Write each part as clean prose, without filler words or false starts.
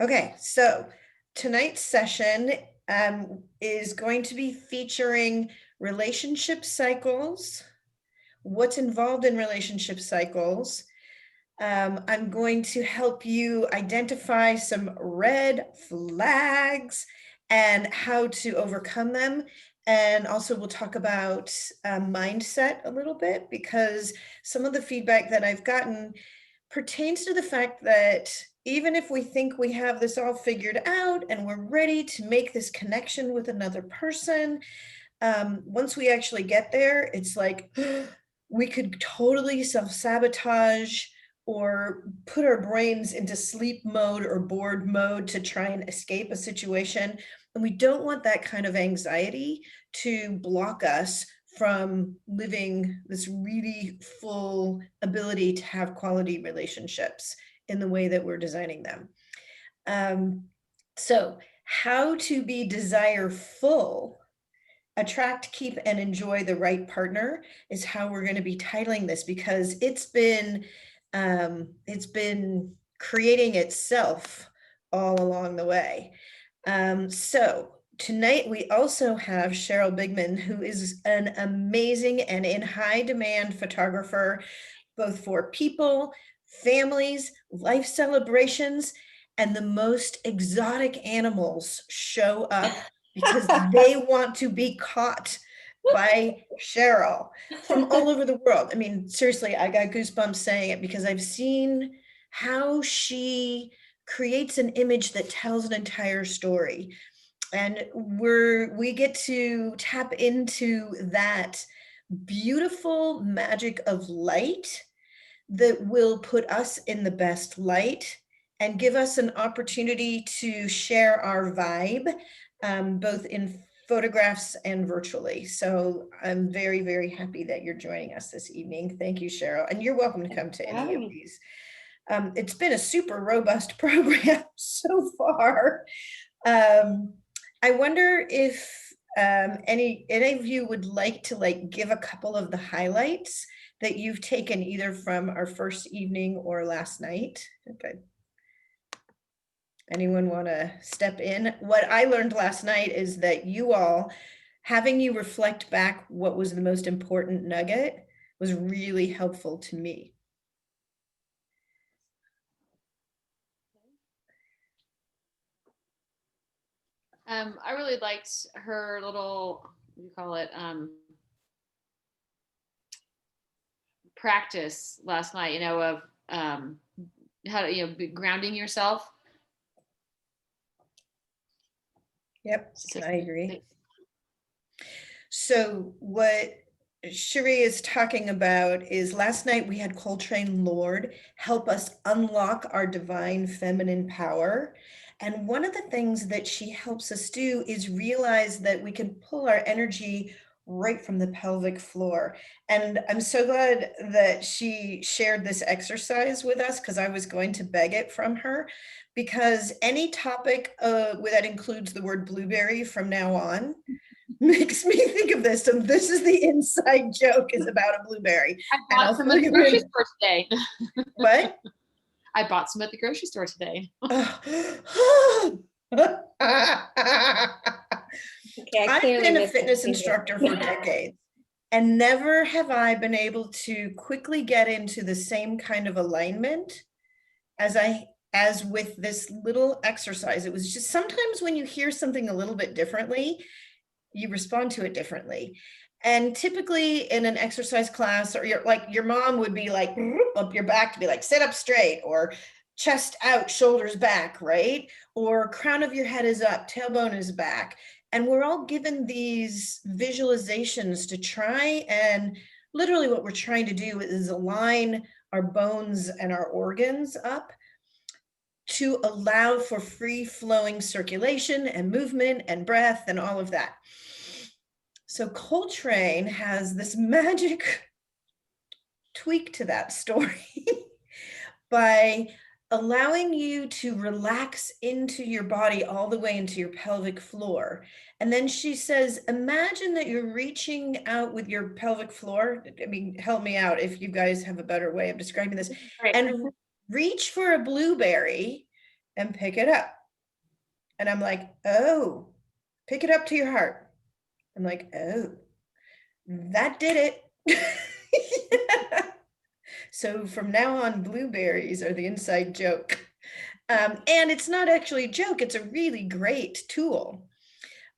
Okay, so tonight's session is going to be featuring relationship cycles, what's involved in relationship cycles. I'm going to help you identify some red flags and how to overcome them. And also we'll talk about mindset a little bit, because some of the feedback that I've gotten pertains to the fact that even if we think we have this all figured out and we're ready to make this connection with another person, once we actually get there, it's like we could totally self-sabotage or put our brains into sleep mode or bored mode to try and escape a situation. And we don't want that kind of anxiety to block us from living this really full ability to have quality relationships in the way that we're designing them. So how to be desireful, attract, keep, and enjoy the right partner is how we're going to be titling this, because it's been creating itself all along the way. So tonight we also have Cheryl Bigman, who is an amazing and in high demand photographer, both for people, families, life celebrations, and the most exotic animals show up because they want to be caught by Cheryl from all over the world. I mean, seriously, I got goosebumps saying it because I've seen how she creates an image that tells an entire story. And we get to tap into that beautiful magic of light that will put us in the best light and give us an opportunity to share our vibe, both in photographs and virtually. So I'm very, very happy that you're joining us this evening. Thank you, Cheryl. And you're welcome to come to any of these. It's been a super robust program so far. I wonder if any of you would like to give a couple of the highlights that you've taken either from our first evening or last night. Okay. Anyone want to step in? What I learned last night is that you all, having you reflect back what was the most important nugget was really helpful to me. I really liked her little, what do you call it, practice last night, of how to, be grounding yourself. Yep, I agree. So what Cherie is talking about is last night we had Coltrane Lord help us unlock our divine feminine power. And one of the things that she helps us do is realize that we can pull our energy right from the pelvic floor. And I'm so glad that she shared this exercise with us, because I was going to beg it from her, because any topic that includes the word blueberry from now on makes me think of this. So this is the inside joke, is about a blueberry. I bought some at the grocery store today. What? I bought some at the grocery store today. Okay, I've been a fitness instructor for decades, and never have I been able to quickly get into the same kind of alignment as with this little exercise. It was just sometimes when you hear something a little bit differently, you respond to it differently. And typically in an exercise class, or your mom would be like up your back to be like, sit up straight, or chest out, shoulders back, right? Or crown of your head is up, tailbone is back. And we're all given these visualizations to try, and literally what we're trying to do is align our bones and our organs up to allow for free flowing circulation and movement and breath and all of that. So Coltrane has this magic tweak to that story by allowing you to relax into your body all the way into your pelvic floor. And then she says, imagine that you're reaching out with your pelvic floor. I mean, help me out if you guys have a better way of describing this. Right. And reach for a blueberry and pick it up. And I'm like, oh, pick it up to your heart. I'm like, oh, that did it. So from now on, blueberries are the inside joke. And it's not actually a joke, it's a really great tool.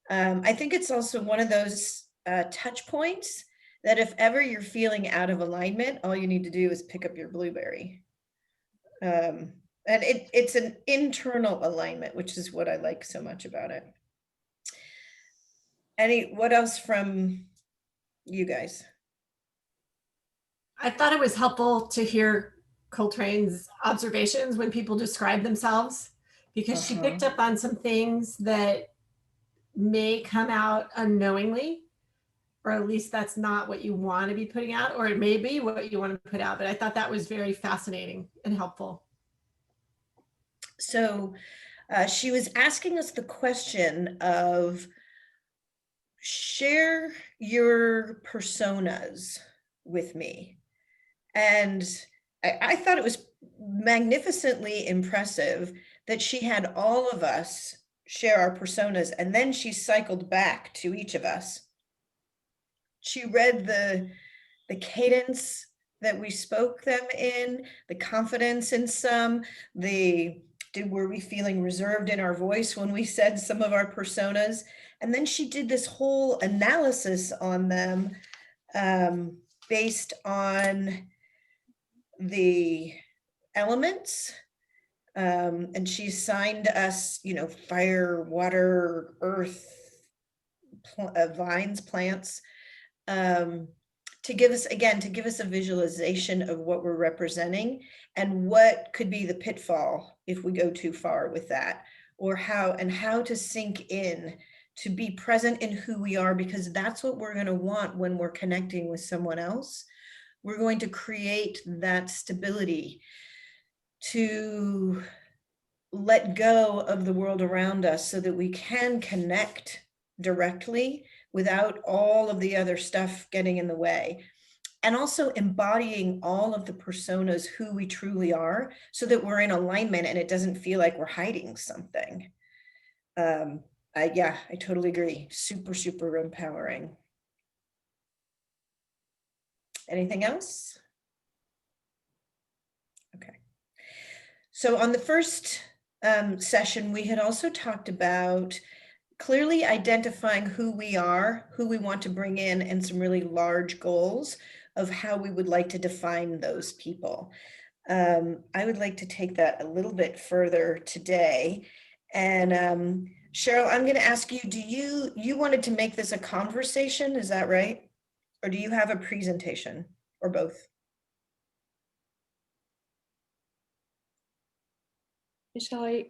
I think it's also one of those touch points that if ever you're feeling out of alignment, all you need to do is pick up your blueberry. And it's an internal alignment, which is what I like so much about it. What else from you guys? I thought it was helpful to hear Coltrane's observations when people describe themselves, because she picked up on some things that may come out unknowingly, or at least that's not what you want to be putting out, or it may be what you want to put out. But I thought that was very fascinating and helpful. So she was asking us the question of share your personas with me. And I thought it was magnificently impressive that she had all of us share our personas, and then she cycled back to each of us. She read the cadence that we spoke them in, the confidence in some, were we feeling reserved in our voice when we said some of our personas? And then she did this whole analysis on them based on the elements. And she assigned us, fire, water, earth, vines, plants, to give us a visualization of what we're representing and what could be the pitfall if we go too far with that, or how to sink in, to be present in who we are, because that's what we're going to want when we're connecting with someone else. We're going to create that stability to let go of the world around us so that we can connect directly without all of the other stuff getting in the way. And also embodying all of the personas, who we truly are, so that we're in alignment and it doesn't feel like we're hiding something. I totally agree. Super, super empowering. Anything else? Okay. So on the first session, we had also talked about clearly identifying who we are, who we want to bring in, and some really large goals of how we would like to define those people. I would like to take that a little bit further today. And Cheryl, I'm going to ask you, you wanted to make this a conversation, is that right? Or do you have a presentation, or both? Michelle,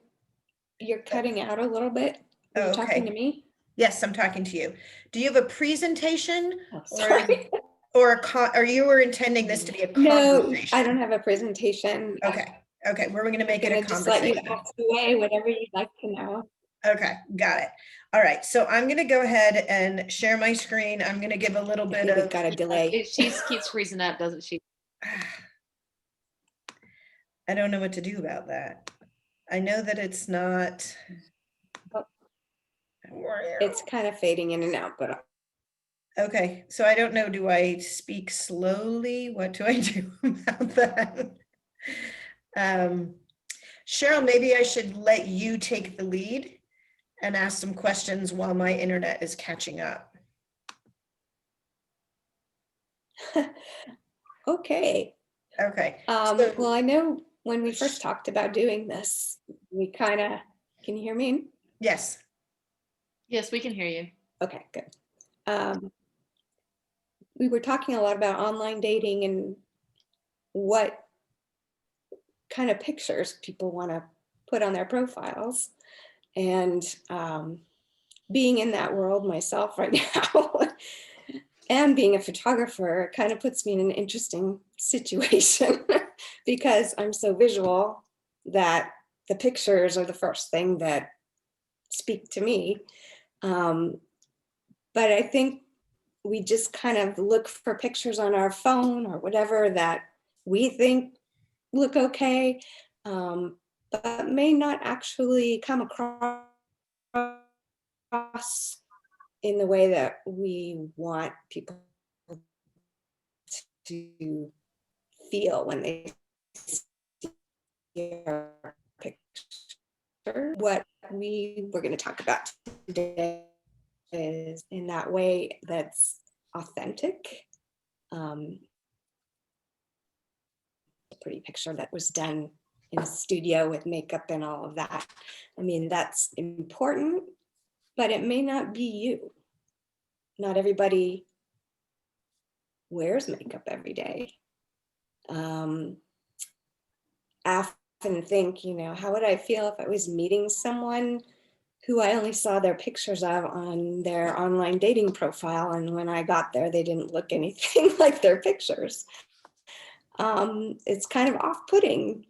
you're cutting out a little bit. Are you talking to me? Yes, I'm talking to you. Do you have a presentation? Oh, sorry. Or you were intending this to be a conversation? No, I don't have a presentation. Okay, we're going to make it a just let you conversation. ask away whatever you'd like to know. Okay, got it. All right, so I'm going to go ahead and share my screen. I'm going to give a little bit of. We've got a delay. She keeps freezing up, doesn't she? I don't know what to do about that. I know that it's not. It's kind of fading in and out, but. Okay, so I don't know, do I speak slowly? What do I do about that? Cheryl, maybe I should let you take the lead and ask some questions while my internet is catching up. Okay. Okay. Well, I know when we first talked about doing this, we kind of, can you hear me? Yes. Yes, we can hear you. Okay, good. We were talking a lot about online dating and what kind of pictures people want to put on their profiles. And being in that world myself right now and being a photographer kind of puts me in an interesting situation because I'm so visual that the pictures are the first thing that speak to me. But I think we just kind of look for pictures on our phone or whatever that we think look okay. but may not actually come across in the way that we want people to feel when they see our picture. What we were going to talk about today is in that way that's authentic. A pretty picture that was done in a studio with makeup and all of that. I mean, that's important, but it may not be you. Not everybody wears makeup every day. I often think, you know, how would I feel if I was meeting someone who I only saw their pictures of on their online dating profile, and when I got there, they didn't look anything like their pictures. It's kind of off-putting.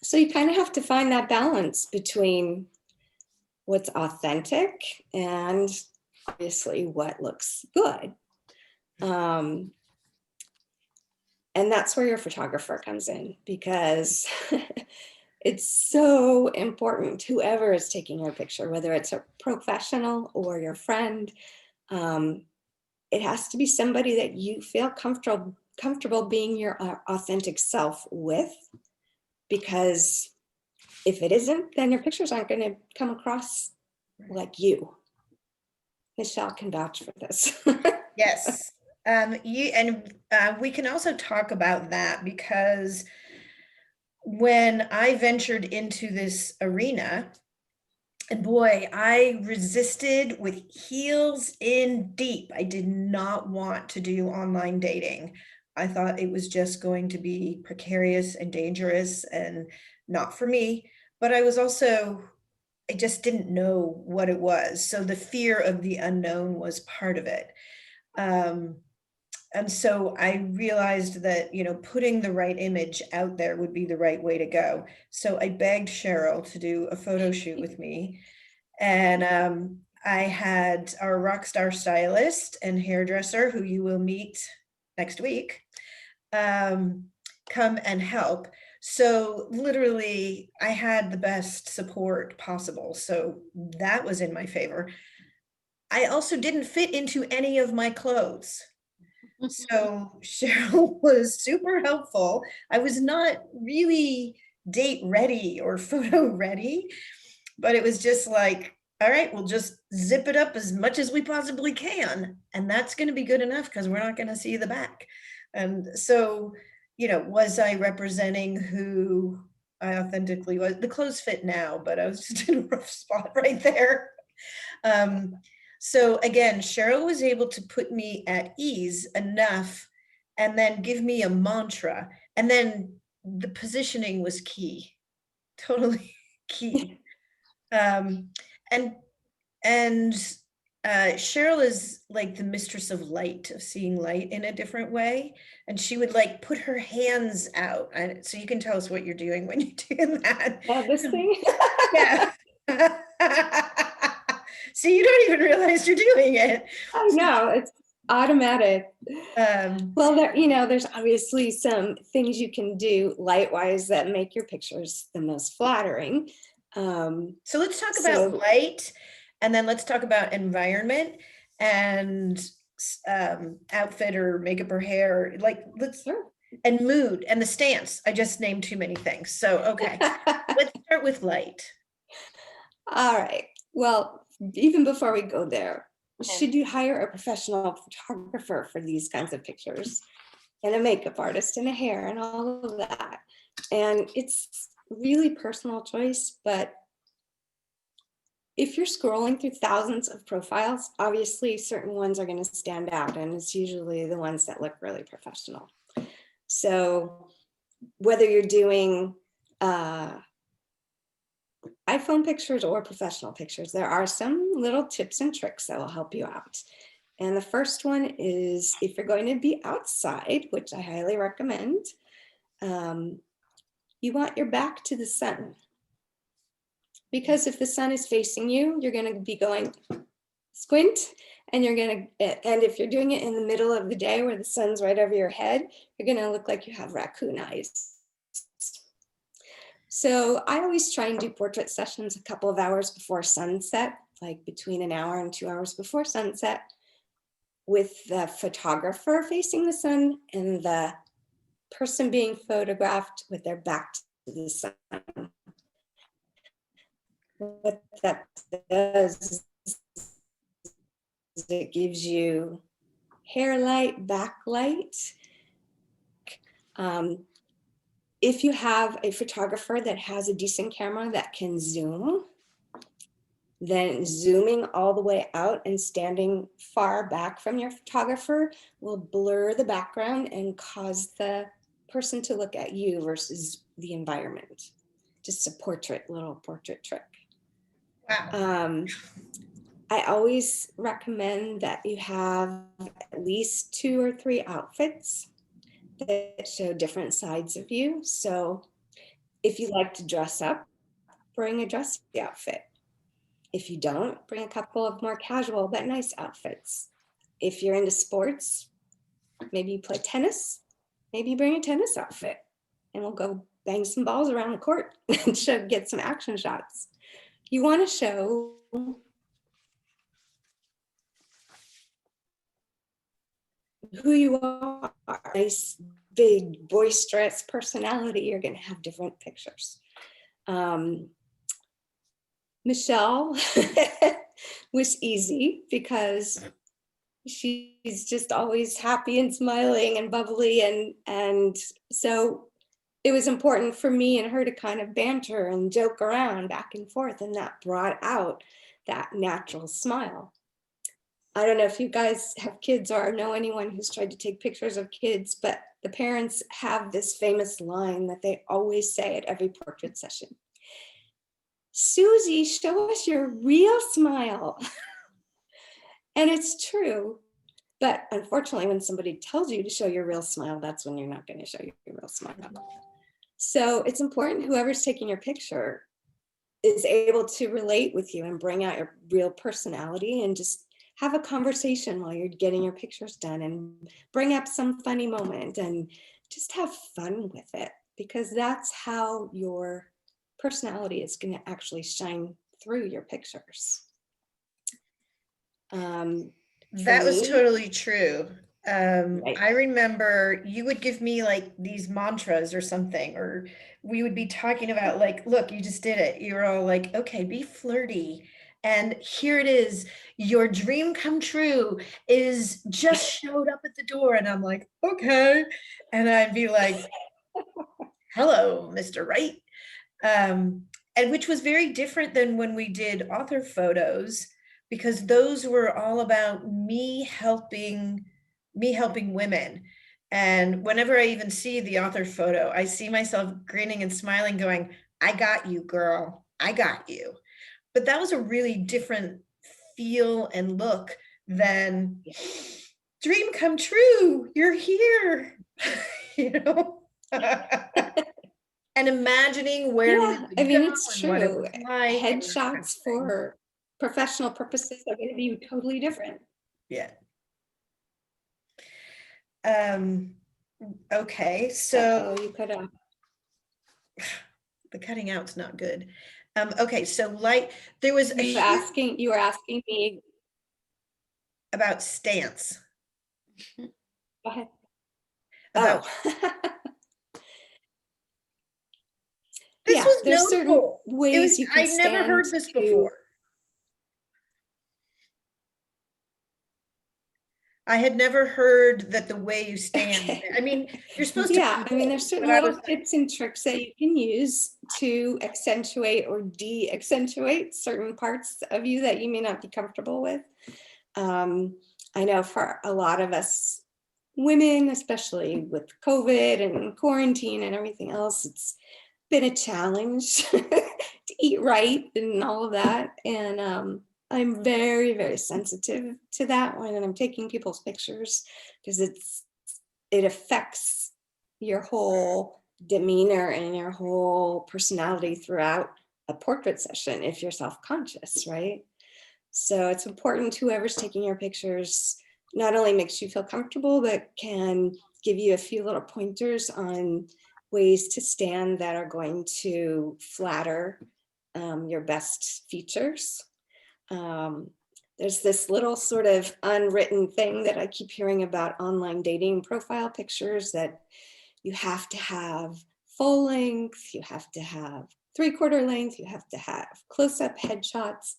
So you kind of have to find that balance between what's authentic and obviously what looks good. And that's where your photographer comes in, because it's so important, whoever is taking your picture, whether it's a professional or your friend, it has to be somebody that you feel comfortable being your authentic self with, because if it isn't, then your pictures aren't going to come across like you. Michelle can vouch for this. Yes. We can also talk about that, because when I ventured into this arena, and boy, I resisted with heels in deep. I did not want to do online dating. I thought it was just going to be precarious and dangerous and not for me. But I just didn't know what it was. So the fear of the unknown was part of it. And so I realized that, you know, putting the right image out there would be the right way to go. So I begged Cheryl to do a photo shoot with me. And I had our rock star stylist and hairdresser, who you will meet next week, come and help. So literally, I had the best support possible. So that was in my favor. I also didn't fit into any of my clothes. So Cheryl was super helpful. I was not really date ready or photo ready, but it was just like, all right, we'll just zip it up as much as we possibly can. And that's going to be good enough, because we're not going to see the back. And so, you know, was I representing who I authentically was? The clothes fit now, but I was just in a rough spot right there. So again, Cheryl was able to put me at ease enough and then give me a mantra. And then the positioning was key, totally key. And Cheryl is like the mistress of light, of seeing light in a different way. And she would like put her hands out. And so you can tell us what you're doing when you're doing that. Yeah, this thing. Yeah. So you don't even realize you're doing it. I know, it's automatic. Well, there's obviously some things you can do light-wise that make your pictures the most flattering. So let's talk about light, and then let's talk about environment and outfit or makeup or hair. Like and mood and the stance. I just named too many things. So, okay, let's start with light. All right. Well, even before we go there, should you hire a professional photographer for these kinds of pictures, and a makeup artist and a hair and all of that? And it's really personal choice, but if you're scrolling through thousands of profiles, obviously certain ones are going to stand out, and it's usually the ones that look really professional. So whether you're doing iPhone pictures or professional pictures, there are some little tips and tricks that will help you out. And the first one is, if you're going to be outside, which I highly recommend, you want your back to the sun. Because if the sun is facing you, you're going to be going squint, and and if you're doing it in the middle of the day where the sun's right over your head, you're going to look like you have raccoon eyes. So I always try and do portrait sessions a couple of hours before sunset, like between an hour and 2 hours before sunset, with the photographer facing the sun and the person being photographed with their back to the sun. What that does is it gives you hair light, backlight. If you have a photographer that has a decent camera that can zoom, then zooming all the way out and standing far back from your photographer will blur the background and cause the person to look at you versus the environment. Just a little portrait trick. Wow. I always recommend that you have at least 2 or 3 outfits that show different sides of you. So if you like to dress up, bring a dressy outfit. If you don't, bring a couple of more casual but nice outfits. If you're into sports, maybe you play tennis, maybe bring a tennis outfit and we'll go bang some balls around the court and get some action shots. You want to show who you are. Nice, big, boisterous personality, you're going to have different pictures. Michelle was easy because she's just always happy and smiling and bubbly, and so it was important for me and her to kind of banter and joke around back and forth, and that brought out that natural smile. I don't know if you guys have kids or know anyone who's tried to take pictures of kids, but the parents have this famous line that they always say at every portrait session. Susie, show us your real smile. And it's true. But unfortunately, when somebody tells you to show your real smile, that's when you're not going to show your real smile. So it's important whoever's taking your picture is able to relate with you and bring out your real personality and just have a conversation while you're getting your pictures done and bring up some funny moment and just have fun with it, because that's how your personality is going to actually shine through your pictures. That was totally true. Right. I remember you would give me like these mantras or something, or we would be talking about like, look, you just did it. You were all like, okay, be flirty. And here it is. Your dream come true is just showed up at the door. And I'm like, okay. And I'd be like, hello, Mr. Right. And which was very different than when we did author photos, because those were all about me helping women. And whenever I even see the author photo, I see myself grinning and smiling, going, I got you, girl. I got you. But that was a really different feel and look than dream come true. You're here. You know? And imagining where we would I mean, go it's and what it true. was like. Headshots for professional purposes are going to be totally different. Yeah. Okay, so you could the cutting out's not good. Okay, so like there was a you were asking me about stance. Go ahead. About this yeah, was there's certain notable. ways you can I never heard this before. I had never heard that the way you stand. Okay. I mean, you're supposed to. Yeah, I mean, there's certain little tips and tricks that you can use to accentuate or de-accentuate certain parts of you that you may not be comfortable with. I know for a lot of us women, especially with COVID and quarantine and everything else, it's been a challenge to eat right and all of that. And I'm very, very sensitive to that when I'm taking people's pictures, because it affects your whole demeanor and your whole personality throughout a portrait session if you're self-conscious, right? So it's important whoever's taking your pictures not only makes you feel comfortable, but can give you a few little pointers on ways to stand that are going to flatter your best features. There's this little sort of unwritten thing that I keep hearing about online dating profile pictures, that you have to have full length, you have to have 3/4 length, you have to have close-up headshots.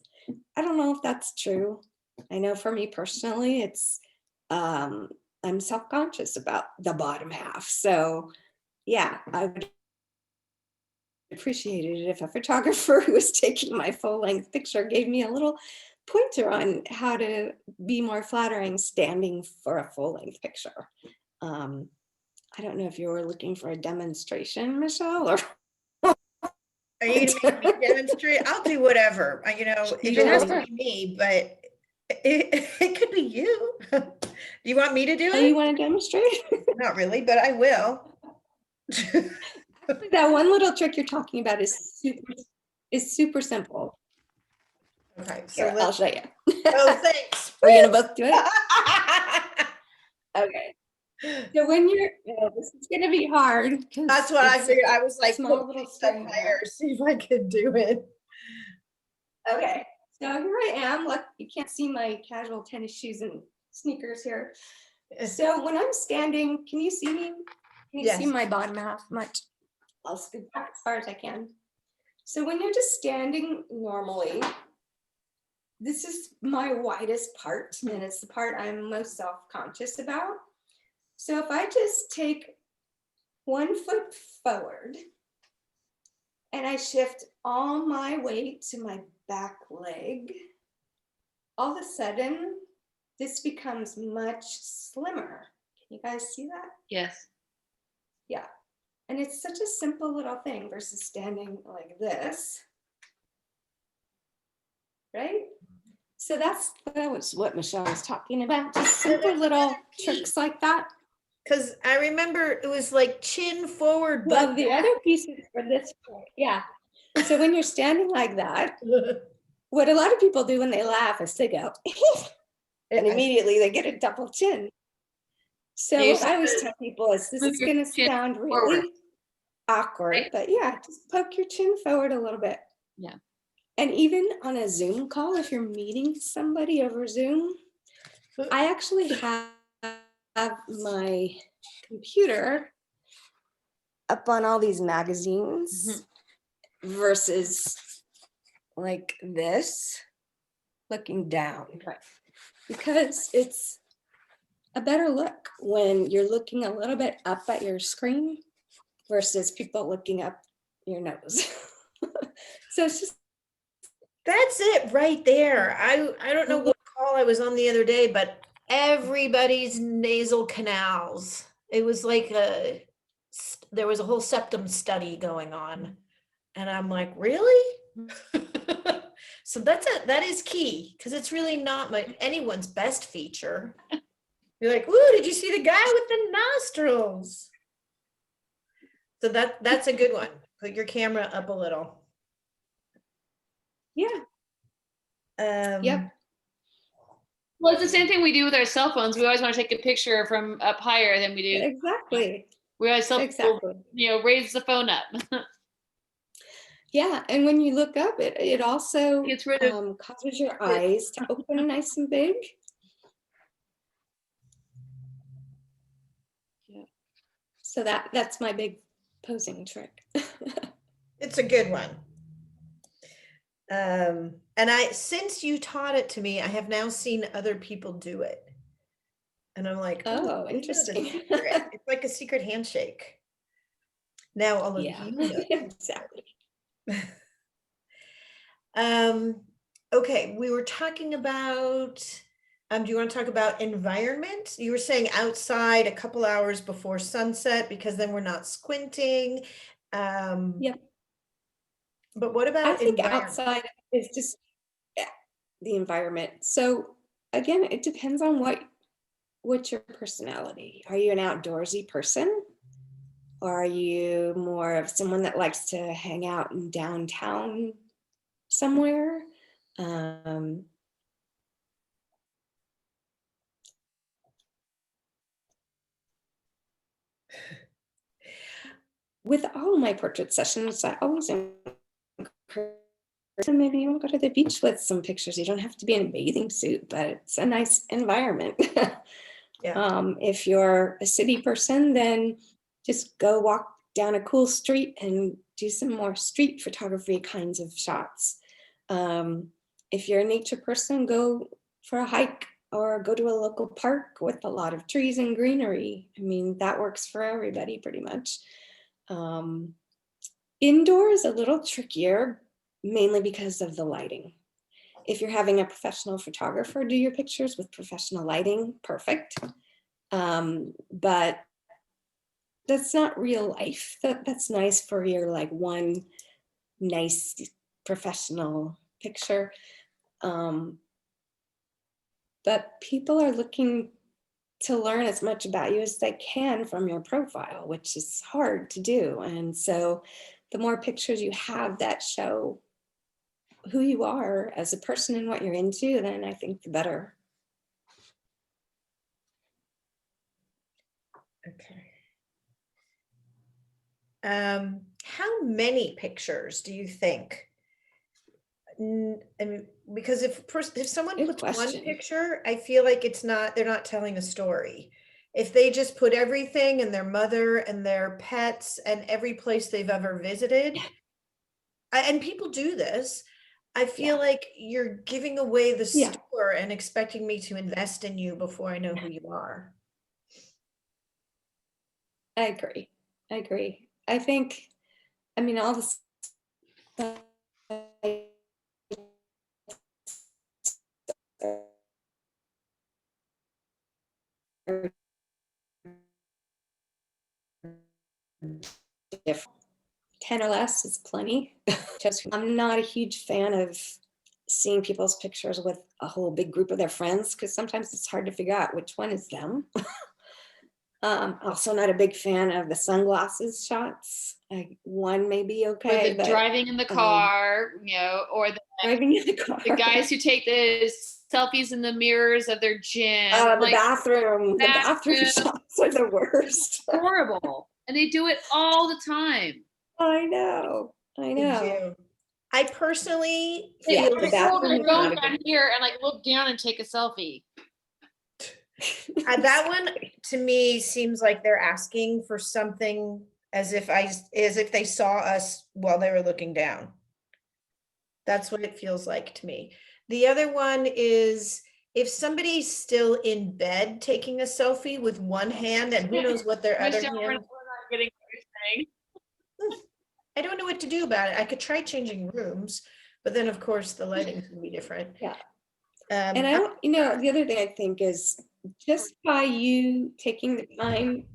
I don't know if that's true. I know for me personally, it's I'm self-conscious about the bottom half. So yeah, I would appreciate it if a photographer who was taking my full-length picture gave me a little pointer on how to be more flattering standing for a full-length picture. I don't know if you were looking for a demonstration, Michelle, or Are you gonna make me demonstrate? I'll do whatever. You know, it has to be me, but it could be you. Do you want me to do oh, you it? want to demonstrate? Not really, but I will. That one little trick you're talking about is super simple. Okay, so Here, I'll show you. oh, thanks. Are you gonna both do it? Okay. So when you're, this is gonna be hard. That's what I figured. I was like, small put little my stuff screen higher, see if I could do it. Okay, so here I am. Look, you can't see my casual tennis shoes and sneakers here. So when I'm standing, can you see me? Can you see Yes. my bottom half much? I'll scoot back as far as I can. So when you're just standing normally, this is my widest part, and it's the part I'm most self-conscious about. So if I just take 1 foot forward and I shift all my weight to my back leg, all of a sudden, this becomes much slimmer. Can you guys see that? Yes. Yeah. And it's such a simple little thing versus standing like this. Right? So that was what Michelle was talking about. Just simple little tricks like that. Because I remember it was like chin forward, Well, but the other pieces for this part, yeah. So when you're standing like that, what a lot of people do when they laugh is they go, and immediately they get a double chin. So You what I always tell people is this move is your going to chin sound really forward. awkward, Right. but yeah, just poke your chin forward a little bit. Yeah. And even on a Zoom call, if you're meeting somebody over Zoom, I actually have my computer up on all these magazines versus like this, looking down. Right. Because it's a better look when you're looking a little bit up at your screen versus people looking up your nose. So it's just, that's it right there. I don't know what call I was on the other day, but everybody's nasal canals. It was like there was a whole septum study going on, and I'm like, really? So that is key, because it's really not anyone's best feature. You're like, ooh, did you see the guy with the nostrils? So that's a good one. Put your camera up a little. yeah. Yep. Well, it's the same thing we do with our cell phones. We always want to take a picture from up higher than we do. Exactly. We always tell people, raise the phone up. Yeah, and when you look up, it also Gets rid of causes your eyes to open nice and big. Yeah. So that's my big posing trick. It's a good one. And since you taught it to me, I have now seen other people do it. And I'm like, oh, ooh, interesting. It's like a secret handshake. Now all of Yeah, you know. exactly. Okay, we were talking about, do you want to talk about environment? You were saying outside a couple hours before sunset, because then we're not squinting. Yep. But what about I think environment? outside is just the environment. So again, it depends on what's your personality. Are you an outdoorsy person? Or are you more of someone that likes to hang out in downtown somewhere? with all my portrait sessions, I always encourage, maybe you want to go to the beach with some pictures. You don't have to be in a bathing suit, but it's a nice environment. Yeah. If you're a city person, then just go walk down a cool street and do some more street photography kinds of shots. If you're a nature person, go for a hike or go to a local park with a lot of trees and greenery. I mean, that works for everybody pretty much. Indoors, a little trickier, mainly because of the lighting. If you're having a professional photographer do your pictures with professional lighting, perfect. But that's not real life. That's nice for your like one nice professional picture. But people are looking to learn as much about you as they can from your profile, which is hard to do. And so the more pictures you have that show who you are as a person and what you're into, then I think the better. Okay. How many pictures do you think? I mean, because if someone Good puts question. one picture, I feel like they're not telling a story. If they just put everything and their mother and their pets and every place they've ever visited, and people do this, I feel like you're giving away the Yeah. store and expecting me to invest in you before I know who you are. I agree. I think, I mean, all the stuff different. 10 or less is plenty. Just, I'm not a huge fan of seeing people's pictures with a whole big group of their friends because sometimes it's hard to figure out which one is them. Also not a big fan of the sunglasses shots. One may be okay. Or the driving in the car, you know, or the driving in the car. The guys who take the selfies in the mirrors of their gym. The bathroom. The bathroom shots are the worst. Horrible. And they do it all the time. I know. They do. I personally They feel hold their phone down here and like look down and take a selfie. That one to me seems like they're asking for something as if they saw us while they were looking down. That's what it feels like to me. The other one is if somebody's still in bed taking a selfie with one hand and who knows what their other hand. We're not getting what you're saying. I don't know what to do about it. I could try changing rooms, but then of course the lighting can be different. Yeah. And I don't, the other thing I think is just by you taking the time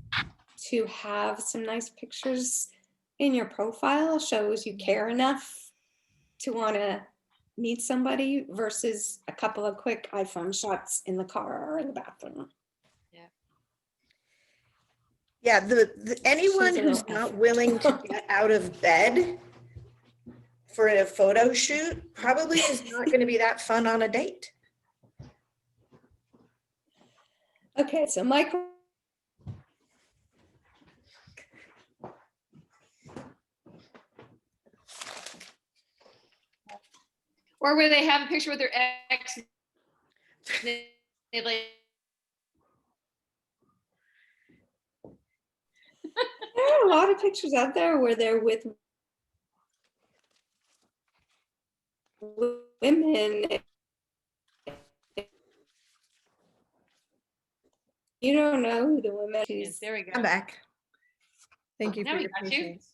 to have some nice pictures in your profile shows you care enough to want to meet somebody versus a couple of quick iPhone shots in the car or in the bathroom. Yeah, anyone who's not willing to get out of bed for a photo shoot probably is not going to be that fun on a date. Okay, so Michael. Or where they have a picture with their ex. They like. There are a lot of pictures out there where they're with women. You don't know who the woman is. Yes, there we go. I'm back. Thank you Now for we your got you. patience.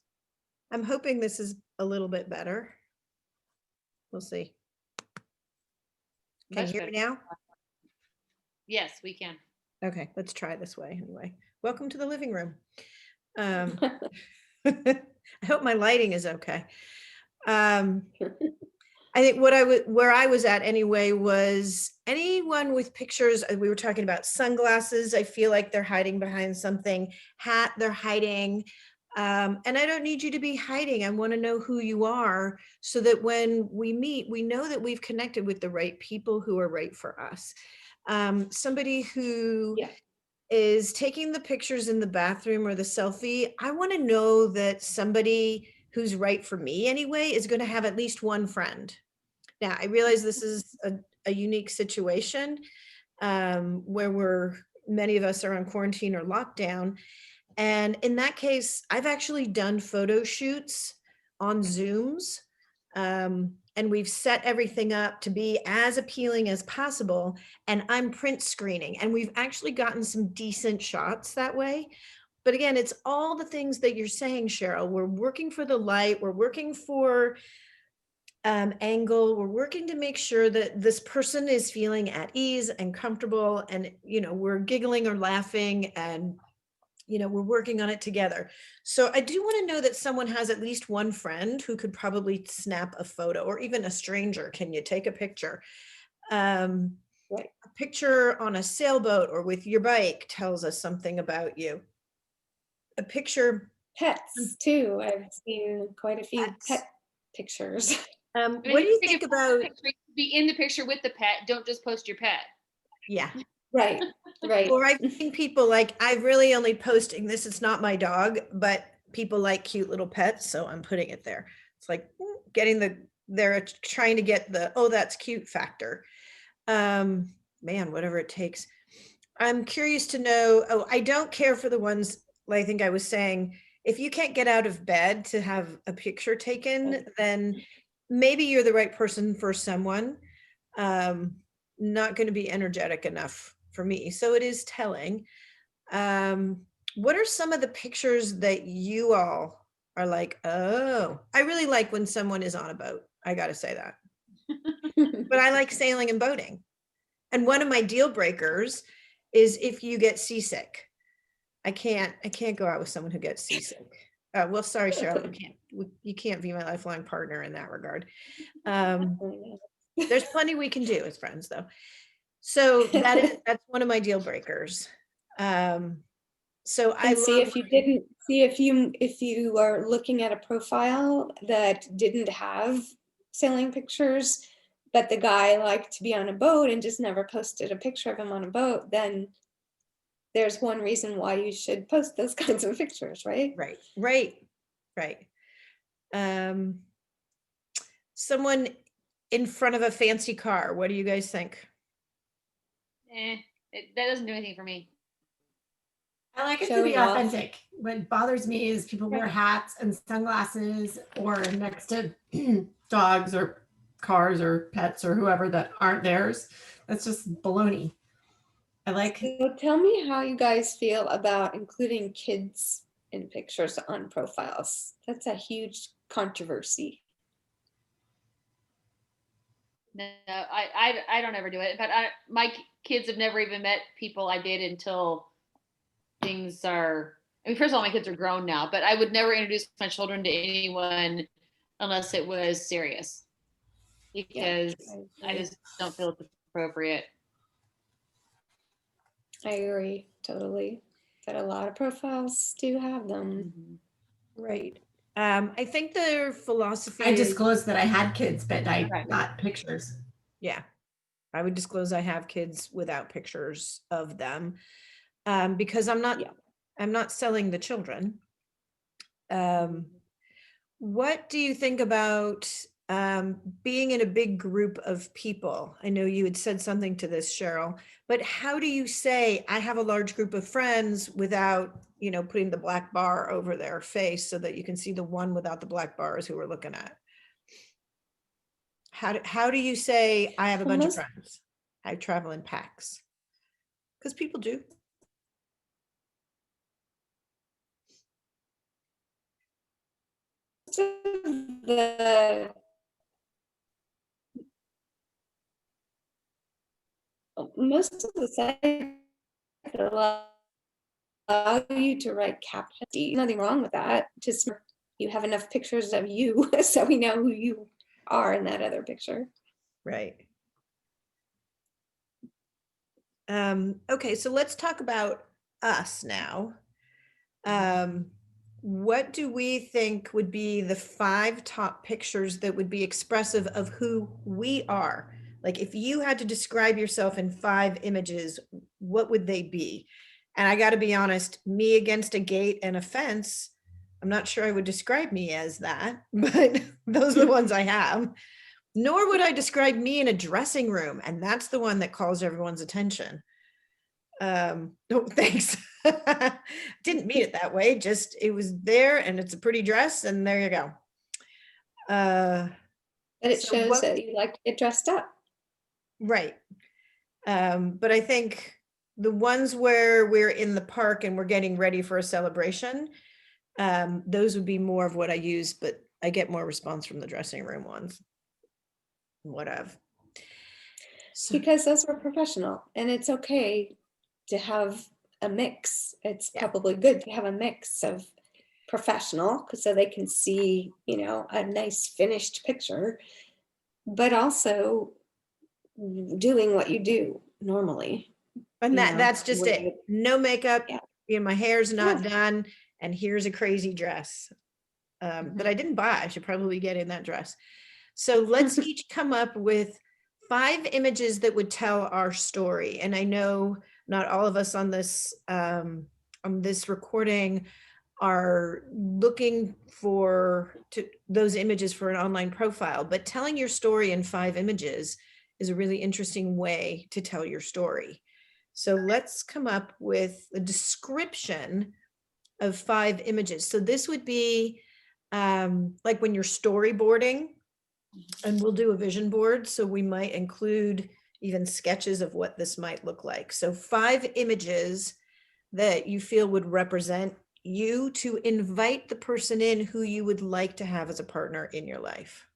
I'm hoping this is a little bit better. We'll see. Can you hear me now? Yes, we can. Okay, let's try this way anyway. Welcome to the living room. I hope my lighting is okay. I think where I was at anyway was anyone with pictures. We were talking about sunglasses. I feel like they're hiding behind something. Hat, they're hiding. And I don't need you to be hiding. I want to know who you are so that when we meet, we know that we've connected with the right people who are right for us. Somebody who is taking the pictures in the bathroom or the selfie. I want to know that somebody who's right for me anyway is going to have at least one friend. Now, I realize this is a unique situation where many of us are on quarantine or lockdown. And in that case, I've actually done photo shoots on Zooms. And we've set everything up to be as appealing as possible. And I'm print screening, and we've actually gotten some decent shots that way. But again, it's all the things that you're saying, Cheryl. We're working for the light, we're working for angle, we're working to make sure that this person is feeling at ease and comfortable, and we're giggling or laughing, and we're working on it together. So I do want to know that someone has at least one friend who could probably snap a photo, or even a stranger. Can you take a picture? Right. A picture on a sailboat or with your bike tells us something about you. A picture. Pets too. I've seen quite a few Pets. pet pictures. What do you think about? Be in the picture with the pet. Don't just post your pet. Yeah. Right. Right. Or I've seen people like, I've really only posting this, it's not my dog, but people like cute little pets, so I'm putting it there. It's like getting they're trying to get the, oh, that's cute factor. Man, whatever it takes. I'm curious to know, I don't care for the ones, like I think I was saying, if you can't get out of bed to have a picture taken, then maybe you're the right person for someone. Not going to be energetic enough for me. So it is telling. What are some of the pictures that you all are like, oh, I really like when someone is on a boat. I got to say that. But I like sailing and boating. And one of my deal breakers is if you get seasick. I can't go out with someone who gets seasick. Well, sorry, Cheryl, you can't be my lifelong partner in that regard. There's plenty we can do as friends, though. So that's one of my deal breakers. So I see love, if you are looking at a profile that didn't have sailing pictures, but the guy liked to be on a boat and just never posted a picture of him on a boat, then there's one reason why you should post those kinds of pictures, right? Right. Someone in front of a fancy car. What do you guys think? That doesn't do anything for me. I like it to Showing be off. authentic. What bothers me is people wear hats and sunglasses or next to dogs or cars or pets or whoever that aren't theirs. That's just baloney. I like. So tell me how you guys feel about including kids in pictures on profiles. That's a huge controversy. No, I don't ever do it. But my kids have never even met people I dated until things are. I mean, first of all, my kids are grown now, but I would never introduce my children to anyone unless it was serious, because I just don't feel it's appropriate. I agree totally. But a lot of profiles do have them. Right. I think their philosophy. I disclosed that I had kids, but Right. not pictures. Yeah, I would disclose I have kids without pictures of them, because I'm not selling the children. What do you think about being in a big group of people? I know you had said something to this, Cheryl, but how do you say I have a large group of friends without, putting the black bar over their face so that you can see the one without the black bars who we're looking at? How do you say I have a bunch of friends? I travel in packs. Because people do. Most of the sites allow you to write captions. Nothing wrong with that. Just you have enough pictures of you so we know who you are in that other picture. Right. Okay, so let's talk about us now. What do we think would be the 5 top pictures that would be expressive of who we are? Like if you had to describe yourself in 5 images, what would they be? And I got to be honest, me against a gate and a fence, I'm not sure I would describe me as that, but those are the ones I have. Nor would I describe me in a dressing room, and that's the one that calls everyone's attention. Oh, thanks. Didn't mean it that way, just it was there, and it's a pretty dress, and there you go. But it So shows what- that you like to get dressed up. Right. But I think the ones where we're in the park and we're getting ready for a celebration, those would be more of what I use, but I get more response from the dressing room ones. Whatever. So, Because those were professional, and it's okay to have a mix. It's Yeah. probably good to have a mix of professional, because so they can see, you know, a nice finished picture, but also doing what you do normally. and you know, that's just where it. you- No makeup, Yeah. my hair's not Yeah. done, and here's a crazy dress that I didn't buy. I should probably get in that dress. So let's each come up with 5 images that would tell our story. And I know not all of us on this recording are looking for those images for an online profile, but telling your story in 5 images is a really interesting way to tell your story. So let's come up with a description of 5 images. So this would be like when you're storyboarding, and we'll do a vision board. So we might include even sketches of what this might look like. So 5 images that you feel would represent you to invite the person in who you would like to have as a partner in your life.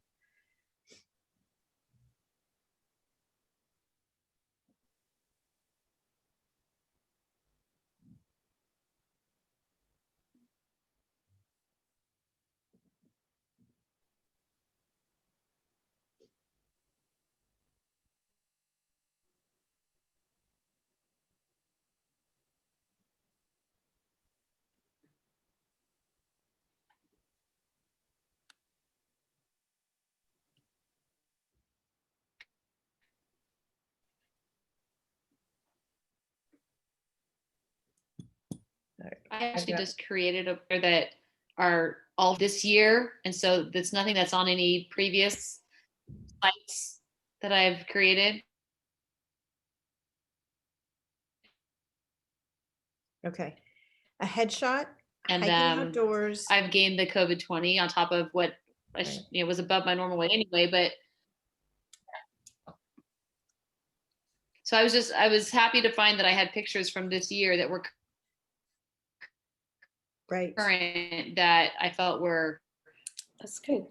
I actually just created a pair that are all this year. And so there's nothing that's on any previous sites that I've created. Okay. A headshot, And hiking outdoors. I've gained the COVID-20 on top of what was above my normal weight anyway. But so I was happy to find that I had pictures from this year that were Right. current that I felt were. That's good.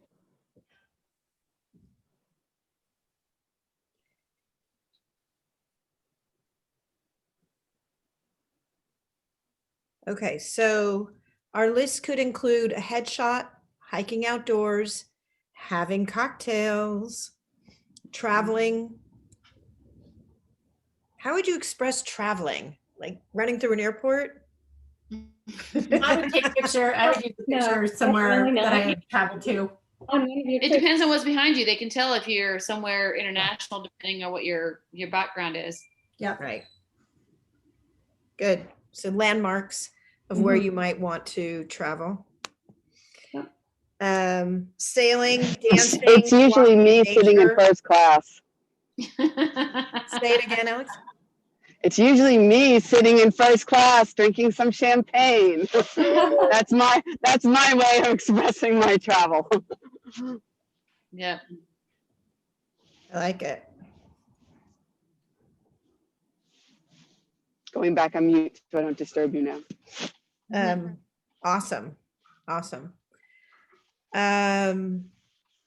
Okay, so our list could include a headshot, hiking outdoors, having cocktails, traveling. How would you express traveling? Like running through an airport? I would take a picture. I would use a No, picture somewhere definitely that I not. had traveled to. It depends on what's behind you. They can tell if you're somewhere international, depending on what your background is. Yeah. Right. Good. So landmarks of where you might want to travel. Sailing, dancing. It's usually walking me sitting in nature. first class. Say it again, Alex. It's usually me sitting in first class drinking some champagne. That's my way of expressing my travel. Yeah. I like it. Going back on mute so I don't disturb you now. Awesome.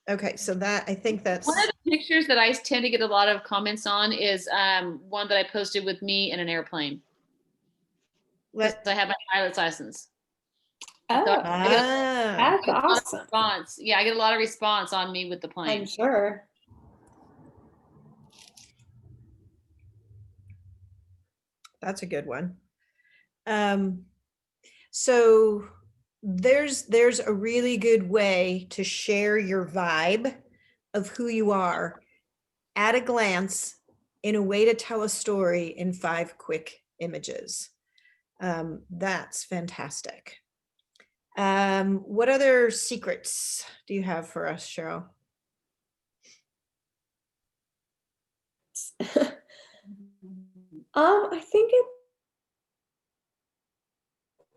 Okay, so that I think that's one of the pictures that I tend to get a lot of comments on is one that I posted with me in an airplane. I have my pilot's license. Oh, that's awesome. Response. Yeah, I get a lot of response on me with the plane. I'm sure. That's a good one. So there's a really good way to share your vibe of who you are at a glance in a way to tell a story in 5 quick images. That's fantastic. What other secrets do you have for us, Cheryl? I think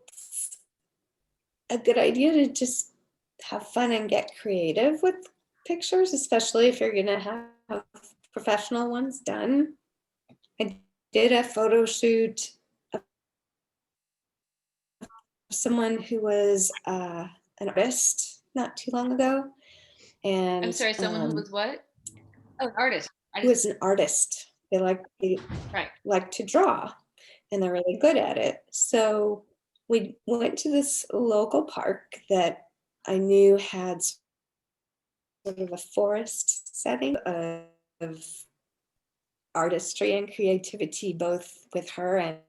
it's a good idea to just have fun and get creative with pictures, especially if you're going to have professional ones done. I did a photo shoot of someone who was an artist not too long ago. And I'm sorry, someone who was what? Oh, an artist. Who was an artist. They Right. like to draw, and they're really good at it. So we went to this local park that I knew had sort of a forest setting of artistry and creativity, both with her and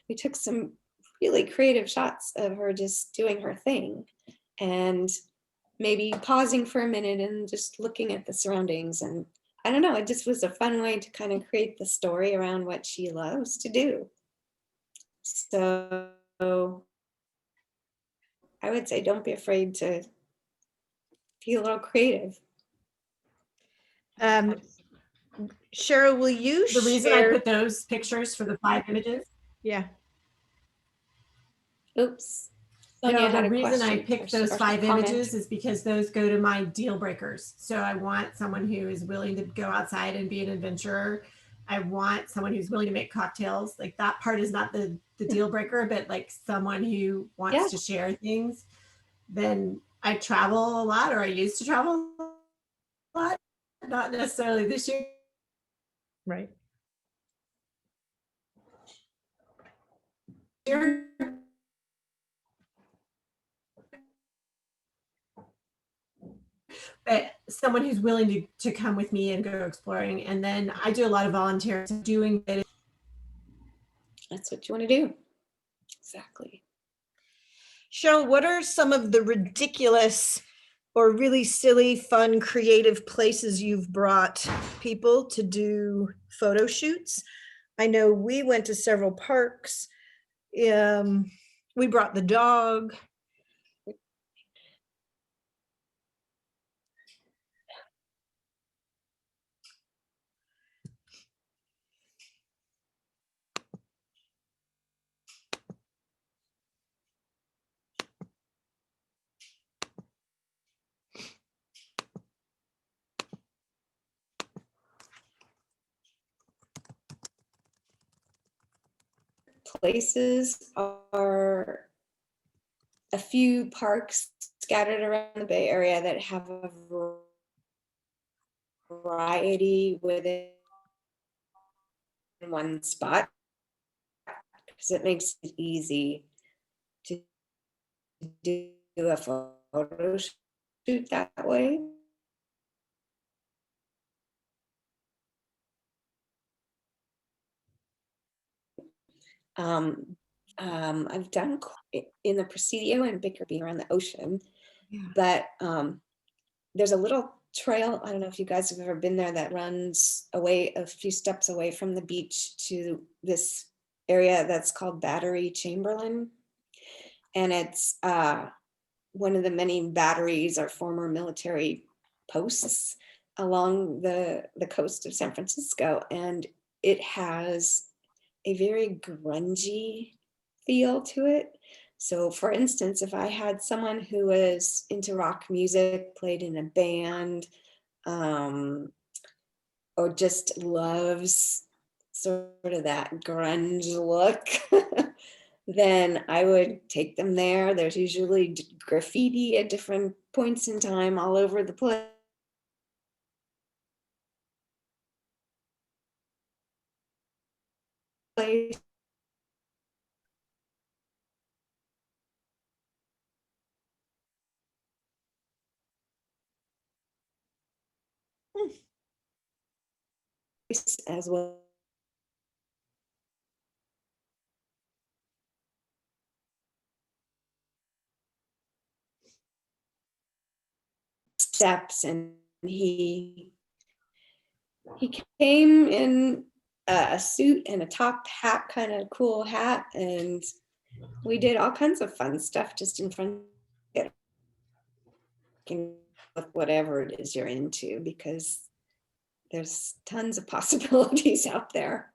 we took some really creative shots of her just doing her thing and maybe pausing for a minute and just looking at the surroundings. And I don't know, it just was a fun way to kind of create the story around what she loves to do. So I would say don't be afraid to be a little creative. Cheryl, will you The reason I share? put those pictures for the 5 images. Yeah. Oops. No, Sonia had the a reason I question picked or those some 5 comment. images is because those go to my deal breakers. So I want someone who is willing to go outside and be an adventurer. I want someone who's willing to make cocktails. Like that part is not the deal breaker, but like someone who wants to share things. Then I travel a lot, or I used to travel a lot. Not necessarily this year. Right. But someone who's willing to come with me and go exploring. And then I do a lot of volunteering doing it. That's what you want to do. Exactly. Cheryl, what are some of the ridiculous or really silly, fun, creative places you've brought people to do photo shoots? I know we went to several parks. We brought the dog. Places are a few parks scattered around the Bay Area that have a variety within one spot, because it makes it easy to do a photo shoot that way. I've done in the Presidio and Bickerby around the ocean, but there's a little trail. I don't know if you guys have ever been there, that runs away a few steps away from the beach to this area that's called Battery Chamberlain. And it's one of the many batteries or former military posts along the coast of San Francisco. And it has a very grungy feel to it. So for instance, if I had someone who was into rock music, played in a band, or just loves sort of that grunge look, then I would take them there. There's usually graffiti at different points in time all over the place. As well. Steps, and he came in a suit and a top hat, kind of cool hat. And we did all kinds of fun stuff just in front of it, with whatever it is you're into, because there's tons of possibilities out there.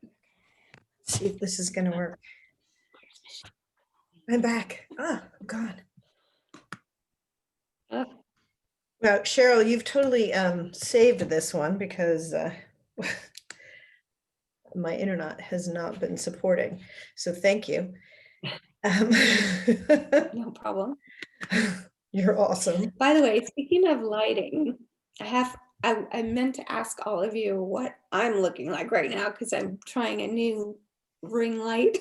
Let's see if this is going to work. I'm back. Oh, God. Oh, Well, Cheryl, you've totally saved this one because my internet has not been supporting. So thank you. no problem. You're awesome. By the way, speaking of lighting, I meant to ask all of you what I'm looking like right now, because I'm trying a new ring light.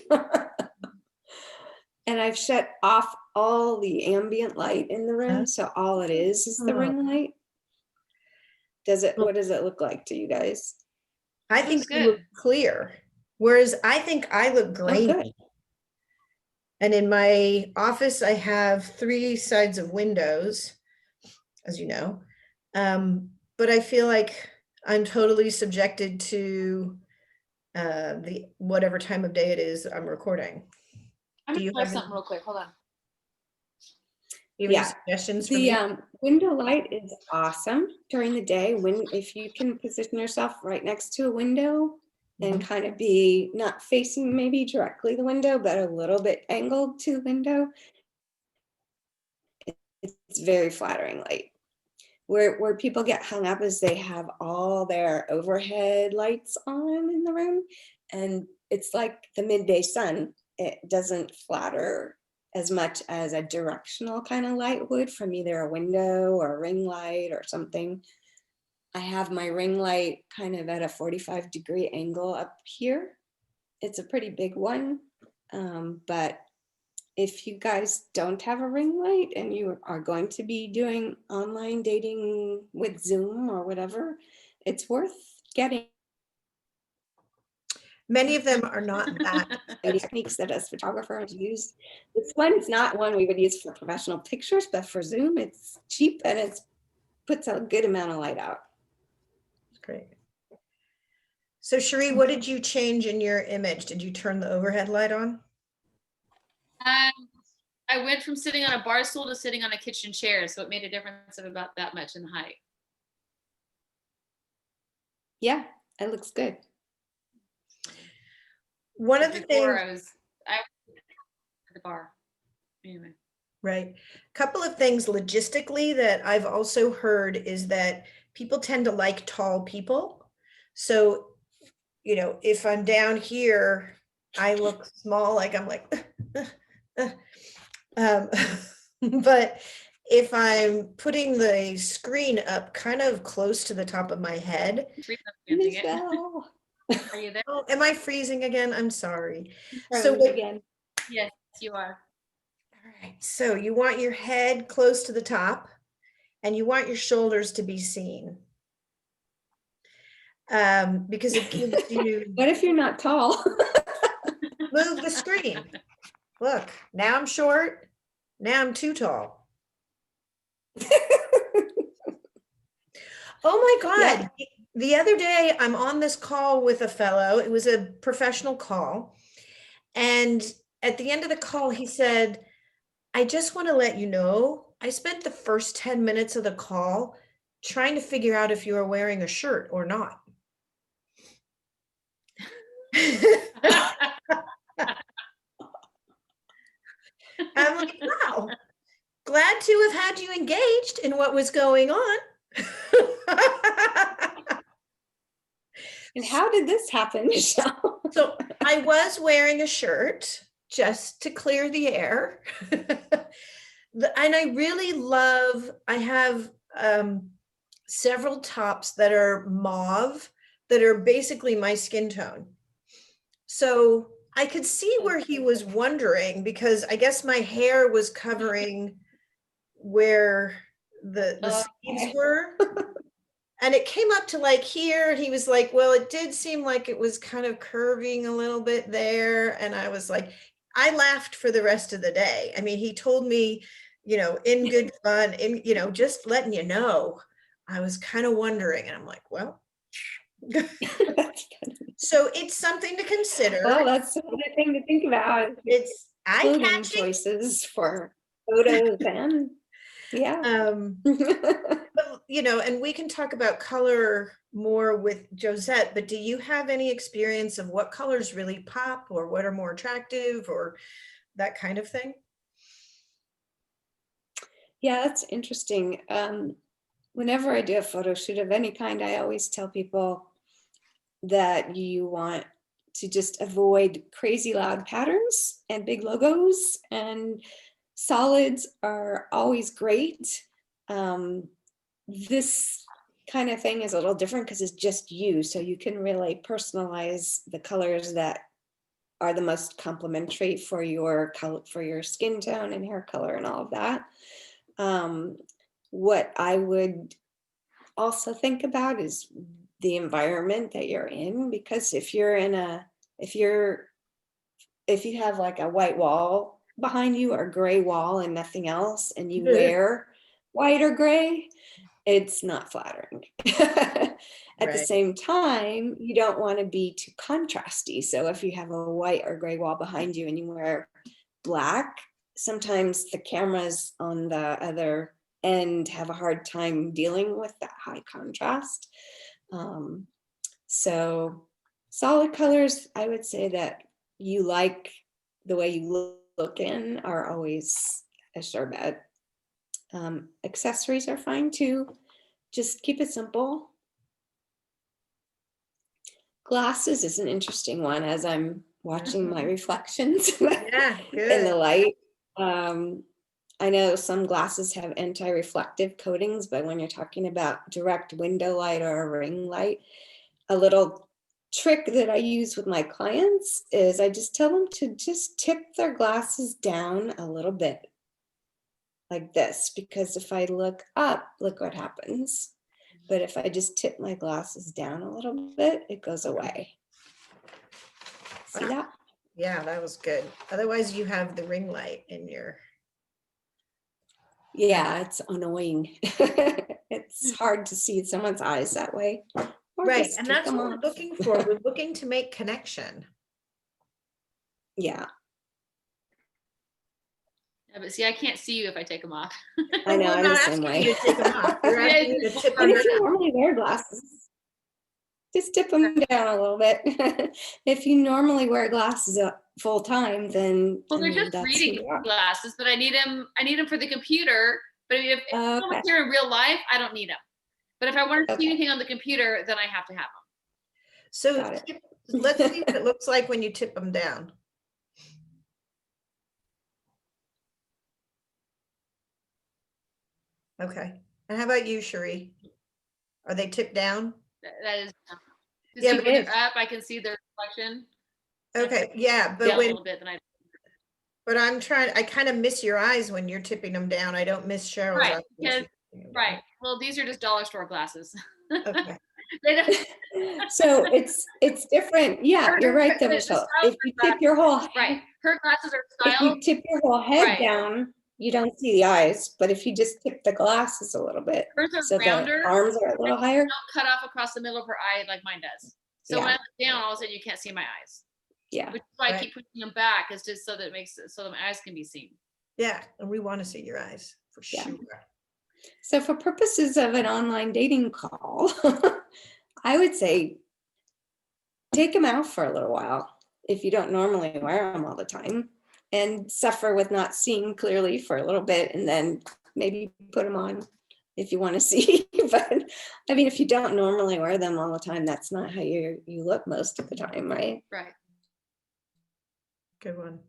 And I've shut off all the ambient light in the room, so all it is the ring light. What does it look like to you guys? I think good. you look clear, whereas I think I look Oh, grainy. good. And in my office, I have 3 sides of windows, as you know. But I feel like I'm totally subjected to the whatever time of day it is I'm recording. I'm Do gonna you try have something real quick. Hold on. any Yeah. suggestions for The me? window light is awesome during the day, if you can position yourself right next to a window and kind of be not facing maybe directly the window, but a little bit angled to the window. It's very flattering light. Where people get hung up is they have all their overhead lights on in the room, and it's like the midday sun. It doesn't flatter as much as a directional kind of light would from either a window or a ring light or something. I have my ring light kind of at a 45-degree angle up here. It's a pretty big one, but if you guys don't have a ring light and you are going to be doing online dating with Zoom or whatever, it's worth getting. Many of them are not that. Techniques that us photographers use. This one's not one we would use for professional pictures, but for Zoom, it's cheap and it puts a good amount of light out. Great. So Cherie, what did you change in your image? Did you turn the overhead light on? I went from sitting on a bar stool to sitting on a kitchen chair, so it made a difference of about that much in height. Yeah, it looks good. One of the things I was at the bar. Anyway. Right. A couple of things logistically that I've also heard is that people tend to like tall people. So, you know, if I'm down here, I look small, like I'm like, but if I'm putting the screen up kind of close to the top of my head. Are you there? Oh, am I freezing again? I'm sorry. So again. Yes, you are. All right. So you want your head close to the top and you want your shoulders to be seen. Because it gives you. What if you're not tall? Move the screen. Look, now I'm short. Now I'm too tall. Oh my God. Yeah. The other day I'm on this call with a fellow. It was a professional call. And at the end of the call, he said, I just want to let you know, I spent the first 10 minutes of the call trying to figure out if you were wearing a shirt or not. I'm like, wow, glad to have had you engaged in what was going on. And how did this happen, Michelle? So I was wearing a shirt just to clear the air. And I really love, I have several tops that are mauve that are basically my skin tone. So I could see where he was wondering, because I guess my hair was covering where the sleeves were. And it came up to like here, and he was like, well, it did seem like it was kind of curving a little bit there. And I was like, I laughed for the rest of the day. I mean, he told me, you know, in good fun, in, you know, just letting you know, I was kind of wondering. And I'm like, well, That's funny. So it's something to consider. Well, that's another thing to think about. It's Clothing eye-catching. choices for photos and yeah. But, and we can talk about color more with Josette, but do you have any experience of what colors really pop or what are more attractive or that kind of thing? Yeah, that's interesting. Whenever I do a photo shoot of any kind, I always tell people that you want to just avoid crazy loud patterns and big logos, and solids are always great. This kind of thing is a little different because it's just you, so you can really personalize the colors that are the most complementary for your color, for your skin tone and hair color and all of that. What I would also think about is the environment that you're in, because if you have like a white wall behind you or gray wall and nothing else, and you wear white or gray, it's not flattering. At the Right. same time, you don't want to be too contrasty. So if you have a white or gray wall behind you and you wear black, sometimes the cameras on the other end have a hard time dealing with that high contrast. So solid colors, I would say that you like the way you look in, are always a sure bet. Accessories are fine too. Just keep it simple. Glasses is an interesting one as I'm watching my reflections Yeah, in the good. light. I know some glasses have anti-reflective coatings, but when you're talking about direct window light or a ring light, a little trick that I use with my clients is I just tell them to just tip their glasses down a little bit like this, because if I look up, look what happens. But if I just tip my glasses down a little bit, it goes away. See that? Yeah, that was good. Otherwise you have the ring light in your. Yeah, it's annoying. It's hard to see someone's eyes that way. Or Right, just and take that's them what we're off. looking for. We're looking to make connection. Yeah, Yeah, but see, I can't see you if I take them off. I know. We're I'm not the same asking you way. to take them off. We're Yeah, asking you to tip But them if you down. normally wear glasses, just tip them down a little bit. If you normally wear glasses full time, then Well, I they're mean, just that's who reading you are. glasses, but I need them. I need them for the computer. But if someone's Okay. here in real life, I don't need them. But if I want to see Okay. anything on the computer, then I have to have them. So Got it. let's see what it looks like when you tip them down. Okay. And how about you, Cherie? Are they tipped down? That is. Yeah, Yeah, but when it they're up, I can see their reflection. Okay, yeah, A but little bit, then I kind of miss your eyes when you're tipping them down. I don't miss Cheryl's right, eyes. when because she's tipping them down. right. Well, these are just dollar store glasses. Okay. They don't, So it's different. Yeah, you're right though, the Michelle. style If you tip your whole right. Her glasses are if you styled. tip your whole head Right. down, you don't see the eyes. But if you just tip the glasses a little bit, Hers are so the rounder. arms are a little higher. Don't cut off across the middle of her eye like mine does. So when I look down, all of a sudden you can't see my eyes. Yeah. Which is why I Right. keep pushing them back. It's just so that it makes it so that my eyes can be seen. Yeah, and we want to see your eyes for Yeah. sure. So for purposes of an online dating call, I would say take them out for a little while if you don't normally wear them all the time, and suffer with not seeing clearly for a little bit, and then maybe put them on if you want to see. But I mean, if you don't normally wear them all the time, that's not how you look most of the time, right? Right. Good one.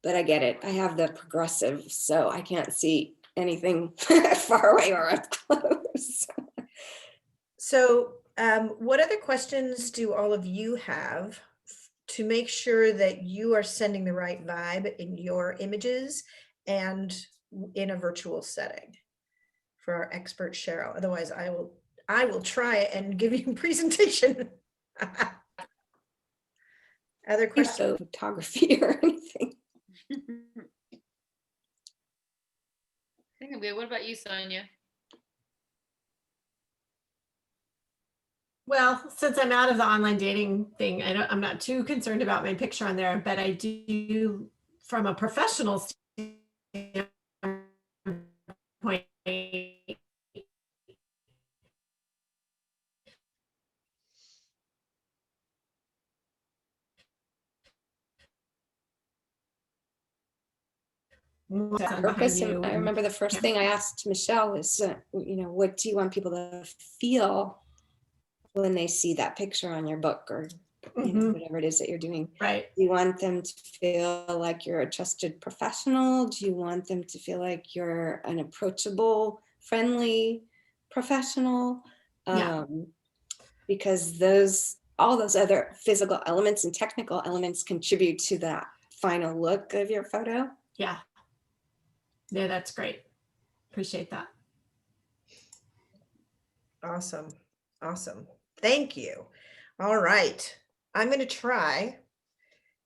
But I get it. I have the progressive, so I can't see anything far away or up close. So what other questions do all of you have to make sure that you are sending the right vibe in your images and in a virtual setting for our expert Cheryl? Otherwise, I will try and give you a presentation. Other questions? So photography or anything. I think I'm good. What about you, Sonia? Well, since I'm out of the online dating thing, I'm not too concerned about my picture on there, but I do, from a professional standpoint, behind Purpose. And you. I remember the first thing I asked Michelle was, what do you want people to feel when they see that picture on your book, or whatever it is that you're doing? Right. Do you want them to feel like you're a trusted professional? Do you want them to feel like you're an approachable, friendly professional? Yeah. Because all those other physical elements and technical elements contribute to that final look of your photo. Yeah. Yeah, that's great. Appreciate that. Awesome. Awesome. Thank you. All right. I'm going to try,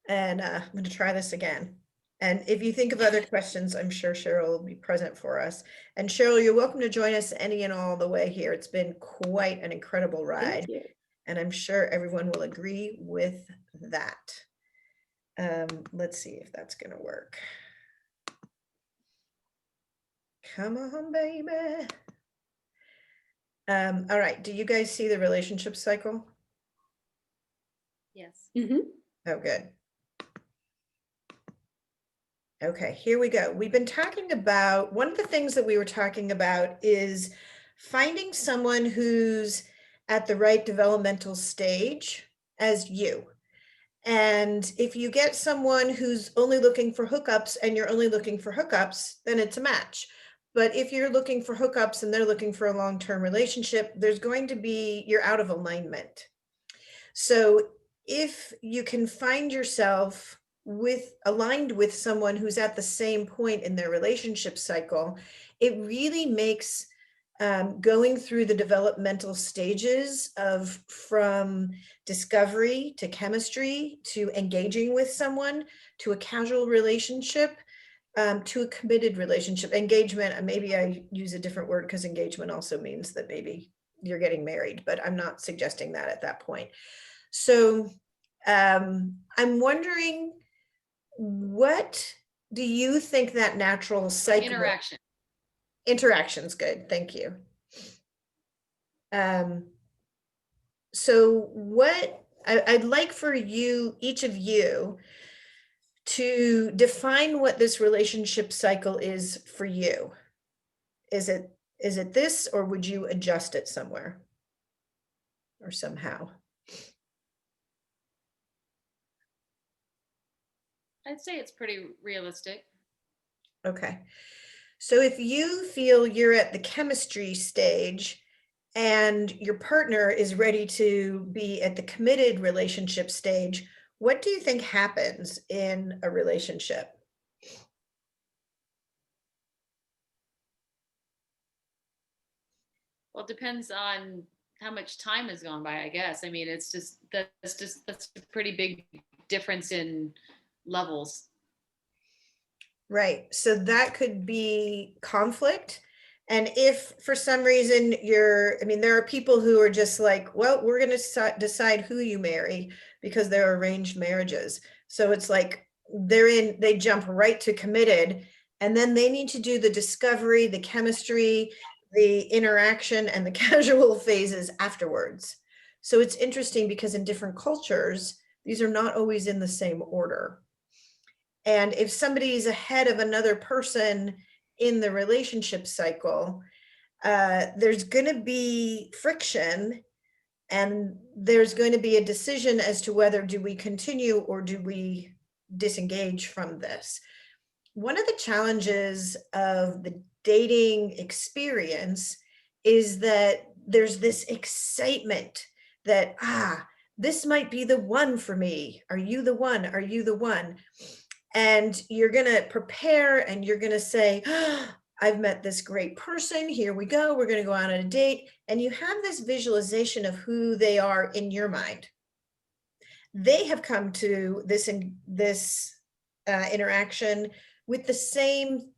and I'm going to try this again. And if you think of other questions, I'm sure Cheryl will be present for us. And Cheryl, you're welcome to join us any and all the way here. It's been quite an incredible ride. Thank you. And I'm sure everyone will agree with that. Let's see if that's going to work. Come on, baby. All right. Do you guys see the relationship cycle? Yes. Oh, good. Okay, here we go. We've been talking about, one of the things that we were talking about is finding someone who's at the right developmental stage as you. And if you get someone who's only looking for hookups and you're only looking for hookups, then it's a match. But if you're looking for hookups and they're looking for a long-term relationship, there's going to be, you're out of alignment. So if you can find yourself aligned with someone who's at the same point in their relationship cycle, it really makes going through the developmental stages from discovery to chemistry to engaging with someone to a casual relationship to a committed relationship. Engagement, maybe I use a different word because engagement also means that maybe you're getting married, but I'm not suggesting that at that point. So I'm wondering, what do you think that natural cycle? Interaction's good, thank you. So what I'd like for you, each of you, to define what this relationship cycle is for you. Is it this, or would you adjust it somewhere or somehow? I'd say it's pretty realistic. Okay. So if you feel you're at the chemistry stage and your partner is ready to be at the committed relationship stage, what do you think happens in a relationship? Well, it depends on how much time has gone by, I guess. I mean, that's a pretty big difference in levels. Right. So that could be conflict. And if for some reason there are people who are just like, well, we're going to decide who you marry because they're arranged marriages. So it's like they jump right to committed, and then they need to do the discovery, the chemistry, the interaction, and the casual phases afterwards. So it's interesting because in different cultures, these are not always in the same order. And if somebody's ahead of another person in the relationship cycle, there's going to be friction, and there's going to be a decision as to whether do we continue or do we disengage from this. One of the challenges of the dating experience is that there's this excitement that, this might be the one for me. Are you the one? Are you the one? And you're going to prepare and you're going to say, I've met this great person. Here we go. We're going to go on a date. And you have this visualization of who they are in your mind. They have come to this interaction with the same,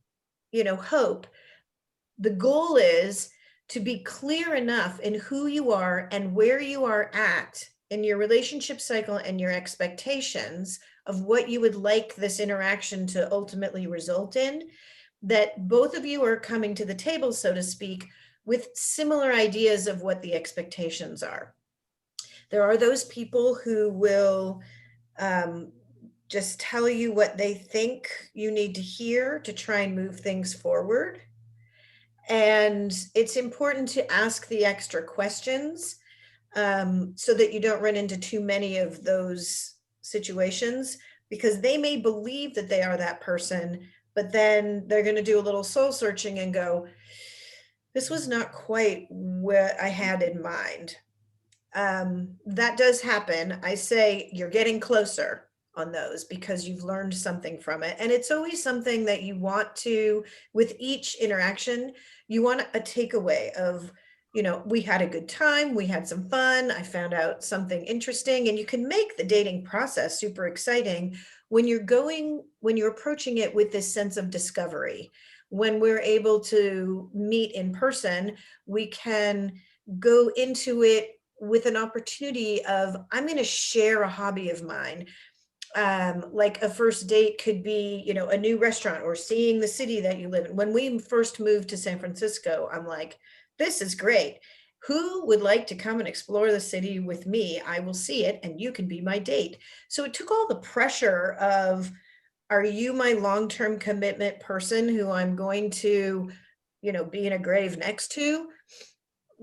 hope. The goal is to be clear enough in who you are and where you are at in your relationship cycle and your expectations of what you would like this interaction to ultimately result in, that both of you are coming to the table, so to speak, with similar ideas of what the expectations are. There are those people who will just tell you what they think you need to hear to try and move things forward. And it's important to ask the extra questions so that you don't run into too many of those situations, because they may believe that they are that person, but then they're going to do a little soul searching and go, this was not quite what I had in mind. That does happen. I say you're getting closer on those because you've learned something from it. And it's always something that you want to, with each interaction, you want a takeaway of, you know, we had a good time, we had some fun, I found out something interesting. And you can make the dating process super exciting when you're approaching it with this sense of discovery. When we're able to meet in person, we can go into it with an opportunity of, I'm going to share a hobby of mine. Like a first date could be, you know, a new restaurant or seeing the city that you live in. When we first moved to San Francisco, I'm like, this is great. Who would like to come and explore the city with me? I will see it and you can be my date. So it took all the pressure of, are you my long-term commitment person who I'm going to, you know, be in a grave next to?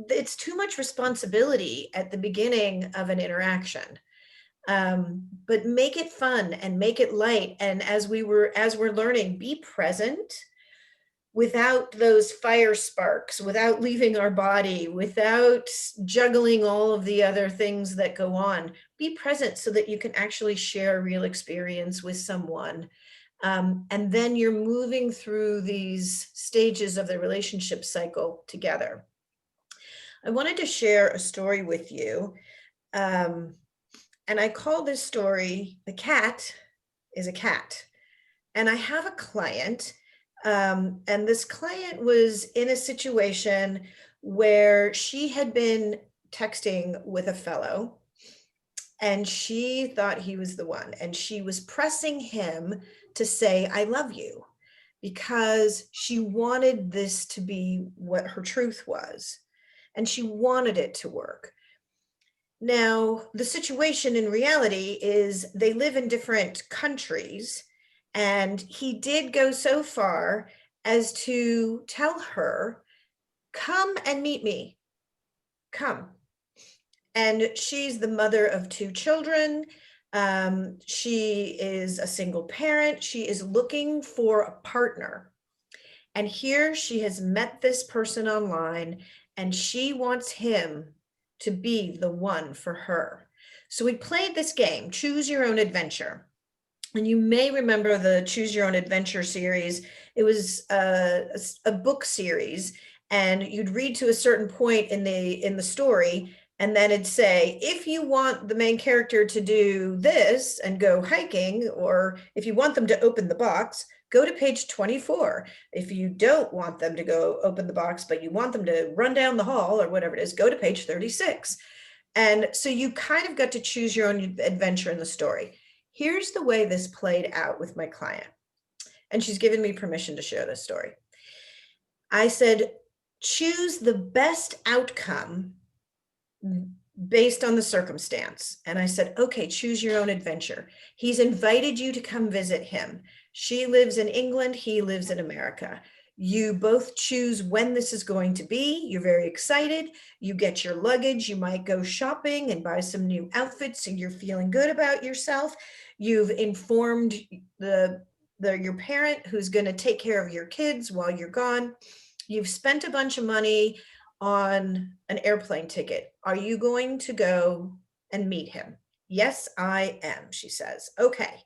It's too much responsibility at the beginning of an interaction. But make it fun and make it light. And as we're learning, be present without those fire sparks, without leaving our body, without juggling all of the other things that go on. Be present so that you can actually share a real experience with someone. And then you're moving through these stages of the relationship cycle together. I wanted to share a story with you. And I call this story, The Cat is a Cat. And I have a client, and this client was in a situation where she had been texting with a fellow, and she thought he was the one. And she was pressing him to say, I love you, because she wanted this to be what her truth was. And she wanted it to work. Now, the situation in reality is they live in different countries, and he did go so far as to tell her, come and meet me, come. And she's the mother of 2 children. She is a single parent. She is looking for a partner. And here she has met this person online, and she wants him to be the one for her. So we played this game, Choose Your Own Adventure. And you may remember the Choose Your Own Adventure series. It was a book series, and you'd read to a certain point in the story, and then it'd say, if you want the main character to do this and go hiking, or if you want them to open the box, go to page 24. If you don't want them to go open the box, but you want them to run down the hall or whatever it is, go to page 36. And so you kind of got to choose your own adventure in the story. Here's the way this played out with my client. And she's given me permission to share this story. I said, choose the best outcome based on the circumstance. And I said, okay, choose your own adventure. He's invited you to come visit him. She lives in England, he lives in America. You both choose when this is going to be. You're very excited. You get your luggage. You might go shopping and buy some new outfits, and you're feeling good about yourself. You've informed your parent who's going to take care of your kids while you're gone. You've spent a bunch of money on an airplane ticket. Are you going to go and meet him? Yes, I am, she says. Okay.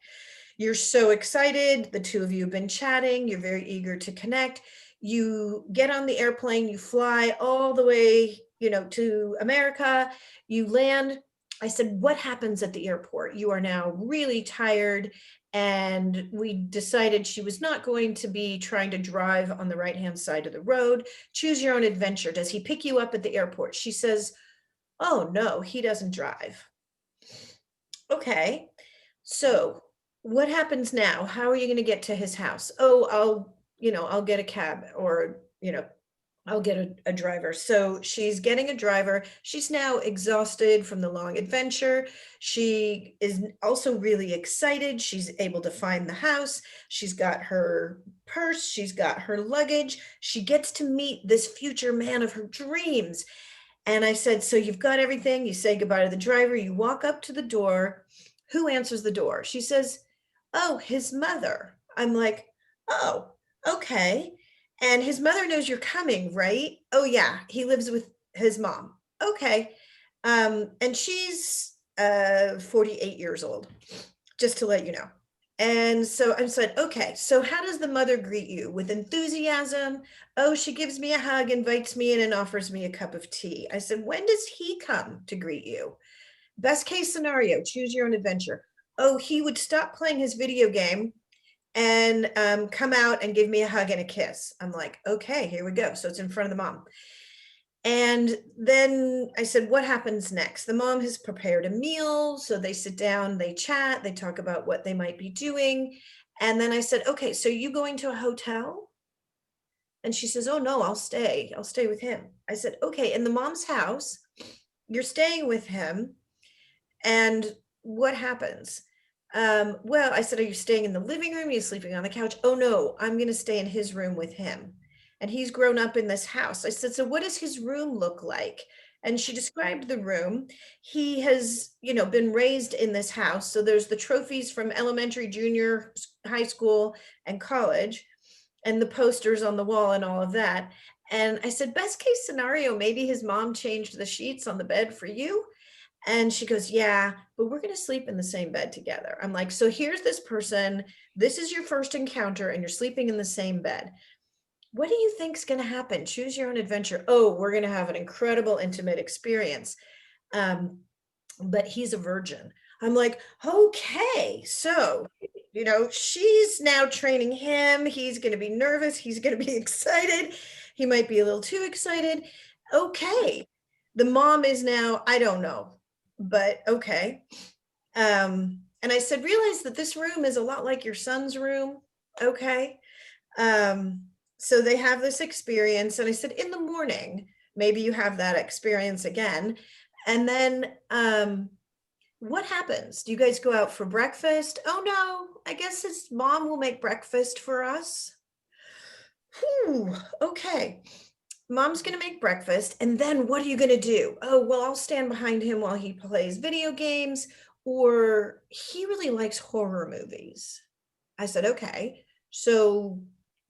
You're so excited. The 2 of you have been chatting. You're very eager to connect. You get on the airplane, you fly all the way, to America. You land I said, what happens at the airport? You are now really tired. And we decided she was not going to be trying to drive on the right-hand side of the road. Choose your own adventure. Does he pick you up at the airport? She says, oh no, he doesn't drive. Okay, so what happens now? How are you going to get to his house? Oh, I'll get a cab, or, I'll get a driver. So she's getting a driver. She's now exhausted from the long adventure. She is also really excited. She's able to find the house. She's got her purse. She's got her luggage. She gets to meet this future man of her dreams. And I said, so you've got everything. You say goodbye to the driver. You walk up to the door. Who answers the door? She says, oh, his mother. I'm like, oh, okay. And his mother knows you're coming, right? Oh yeah, he lives with his mom. Okay. And she's 48 years old, just to let you know. And so I said, okay, so how does the mother greet you? With enthusiasm? Oh, she gives me a hug, invites me in, and offers me a cup of tea. I said, when does he come to greet you? Best case scenario, choose your own adventure. Oh, he would stop playing his video game and come out and give me a hug and a kiss. I'm like, okay, here we go. So it's in front of the mom. And then I said, what happens next? The mom has prepared a meal. So they sit down, they chat, they talk about what they might be doing. And then I said, okay, so you going to a hotel? And she says, oh no, I'll stay with him. I said, okay, in the mom's house, you're staying with him. And what happens? Well, I said, are you staying in the living room? Are you sleeping on the couch? Oh no, I'm going to stay in his room with him. And he's grown up in this house. I said, so what does his room look like? And she described the room. He has, been raised in this house. So there's the trophies from elementary, junior, high school, and college, and the posters on the wall and all of that. And I said, best case scenario, maybe his mom changed the sheets on the bed for you. And she goes, yeah, but we're going to sleep in the same bed together. I'm like, so here's this person. This is your first encounter and you're sleeping in the same bed. What do you think's going to happen? Choose your own adventure. Oh, we're going to have an incredible intimate experience. But he's a virgin. I'm like, okay, so, she's now training him. He's going to be nervous. He's going to be excited. He might be a little too excited. Okay. The mom is now, I don't know, but okay. And I said, realize that this room is a lot like your son's room. Okay. So they have this experience. And I said, in the morning, maybe you have that experience again. And then what happens? Do you guys go out for breakfast? Oh no, I guess his mom will make breakfast for us. Whew, okay. Mom's going to make breakfast. And then what are you going to do? Oh, well, I'll stand behind him while he plays video games, or he really likes horror movies. I said, okay, so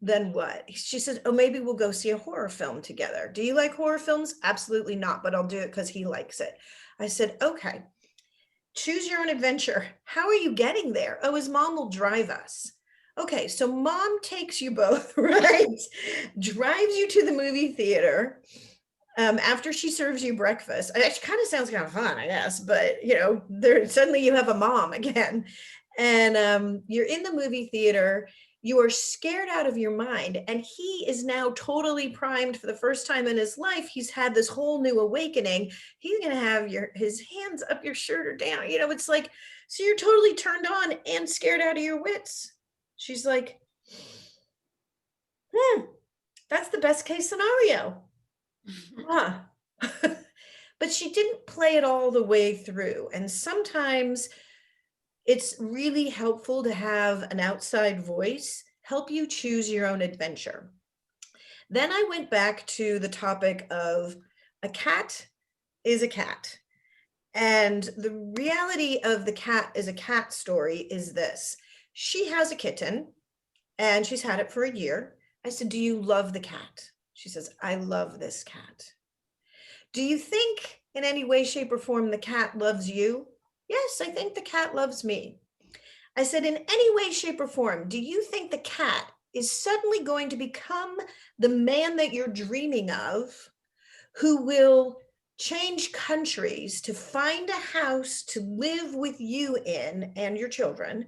then what? She said, oh, maybe we'll go see a horror film together. Do you like horror films? Absolutely not, but I'll do it because he likes it. I said, okay, choose your own adventure. How are you getting there? Oh, his mom will drive us. Okay, so mom takes you both, right? Drives you to the movie theater after she serves you breakfast. It kind of sounds kind of fun, I guess, but suddenly you have a mom again. And you're in the movie theater. You are scared out of your mind. And he is now totally primed for the first time in his life. He's had this whole new awakening. He's going to have his hands up your shirt or down. It's like, so you're totally turned on and scared out of your wits. She's like, that's the best case scenario. Huh. But she didn't play it all the way through. And sometimes it's really helpful to have an outside voice help you choose your own adventure. Then I went back to the topic of a cat is a cat. And the reality of the cat is a cat story is this. She has a kitten and she's had it for a year. I said, do you love the cat? She says, I love this cat. Do you think in any way, shape, or form the cat loves you? Yes, I think the cat loves me. I said, in any way, shape, or form, do you think the cat is suddenly going to become the man that you're dreaming of, who will change countries to find a house to live with you in and your children.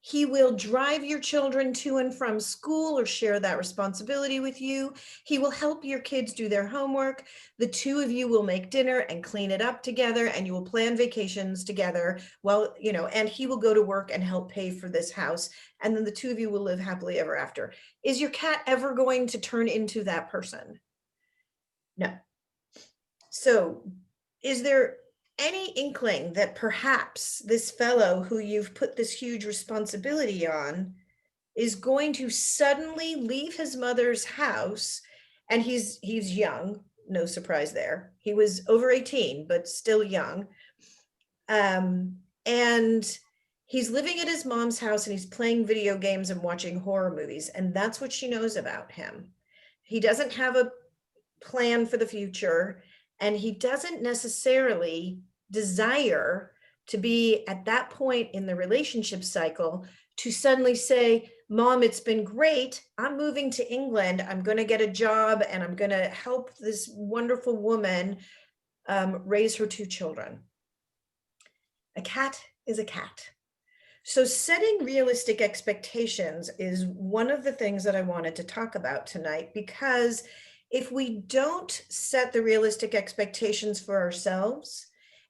He will drive your children to and from school or share that responsibility with you. He will help your kids do their homework. The two of you will make dinner and clean it up together, and you will plan vacations together. Well, you know, and he will go to work and help pay for this house. And then the two of you will live happily ever after. Is your cat ever going to turn into that person? No. So is there any inkling that perhaps this fellow who you've put this huge responsibility on is going to suddenly leave his mother's house? And he's young, no surprise there. He was over 18, but still young. And he's living at his mom's house and he's playing video games and watching horror movies. And that's what she knows about him. He doesn't have a plan for the future. And he doesn't necessarily desire to be at that point in the relationship cycle to suddenly say, Mom, it's been great. I'm moving to England. I'm going to get a job and I'm going to help this wonderful woman raise her two children. A cat is a cat. So setting realistic expectations is one of the things that I wanted to talk about tonight, because if we don't set the realistic expectations for ourselves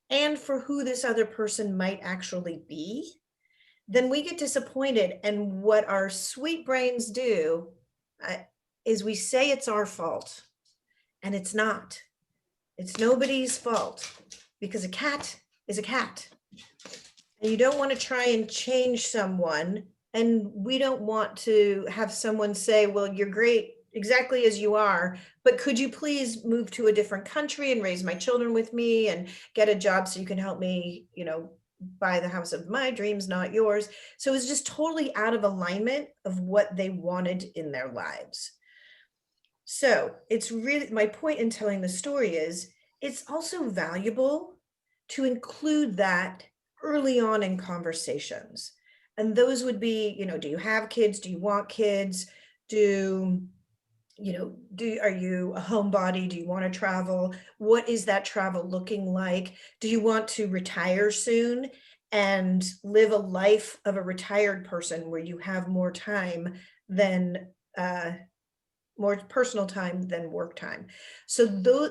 and for who this other person might actually be, then we get disappointed. And what our sweet brains do is we say it's our fault, and it's not. It's nobody's fault, because a cat is a cat. And you don't want to try and change someone. And we don't want to have someone say, well, you're great exactly as you are, but could you please move to a different country and raise my children with me and get a job so you can help me, you know, buy the house of my dreams, not yours. So it's just totally out of alignment of what they wanted in their lives. So it's really, my point in telling the story is, it's also valuable to include that early on in conversations. And those would be, you know, do you have kids? Do you want kids? Are you a homebody? Do you want to travel? What is that travel looking like? Do you want to retire soon and live a life of a retired person where you have more time than more personal time than work time? So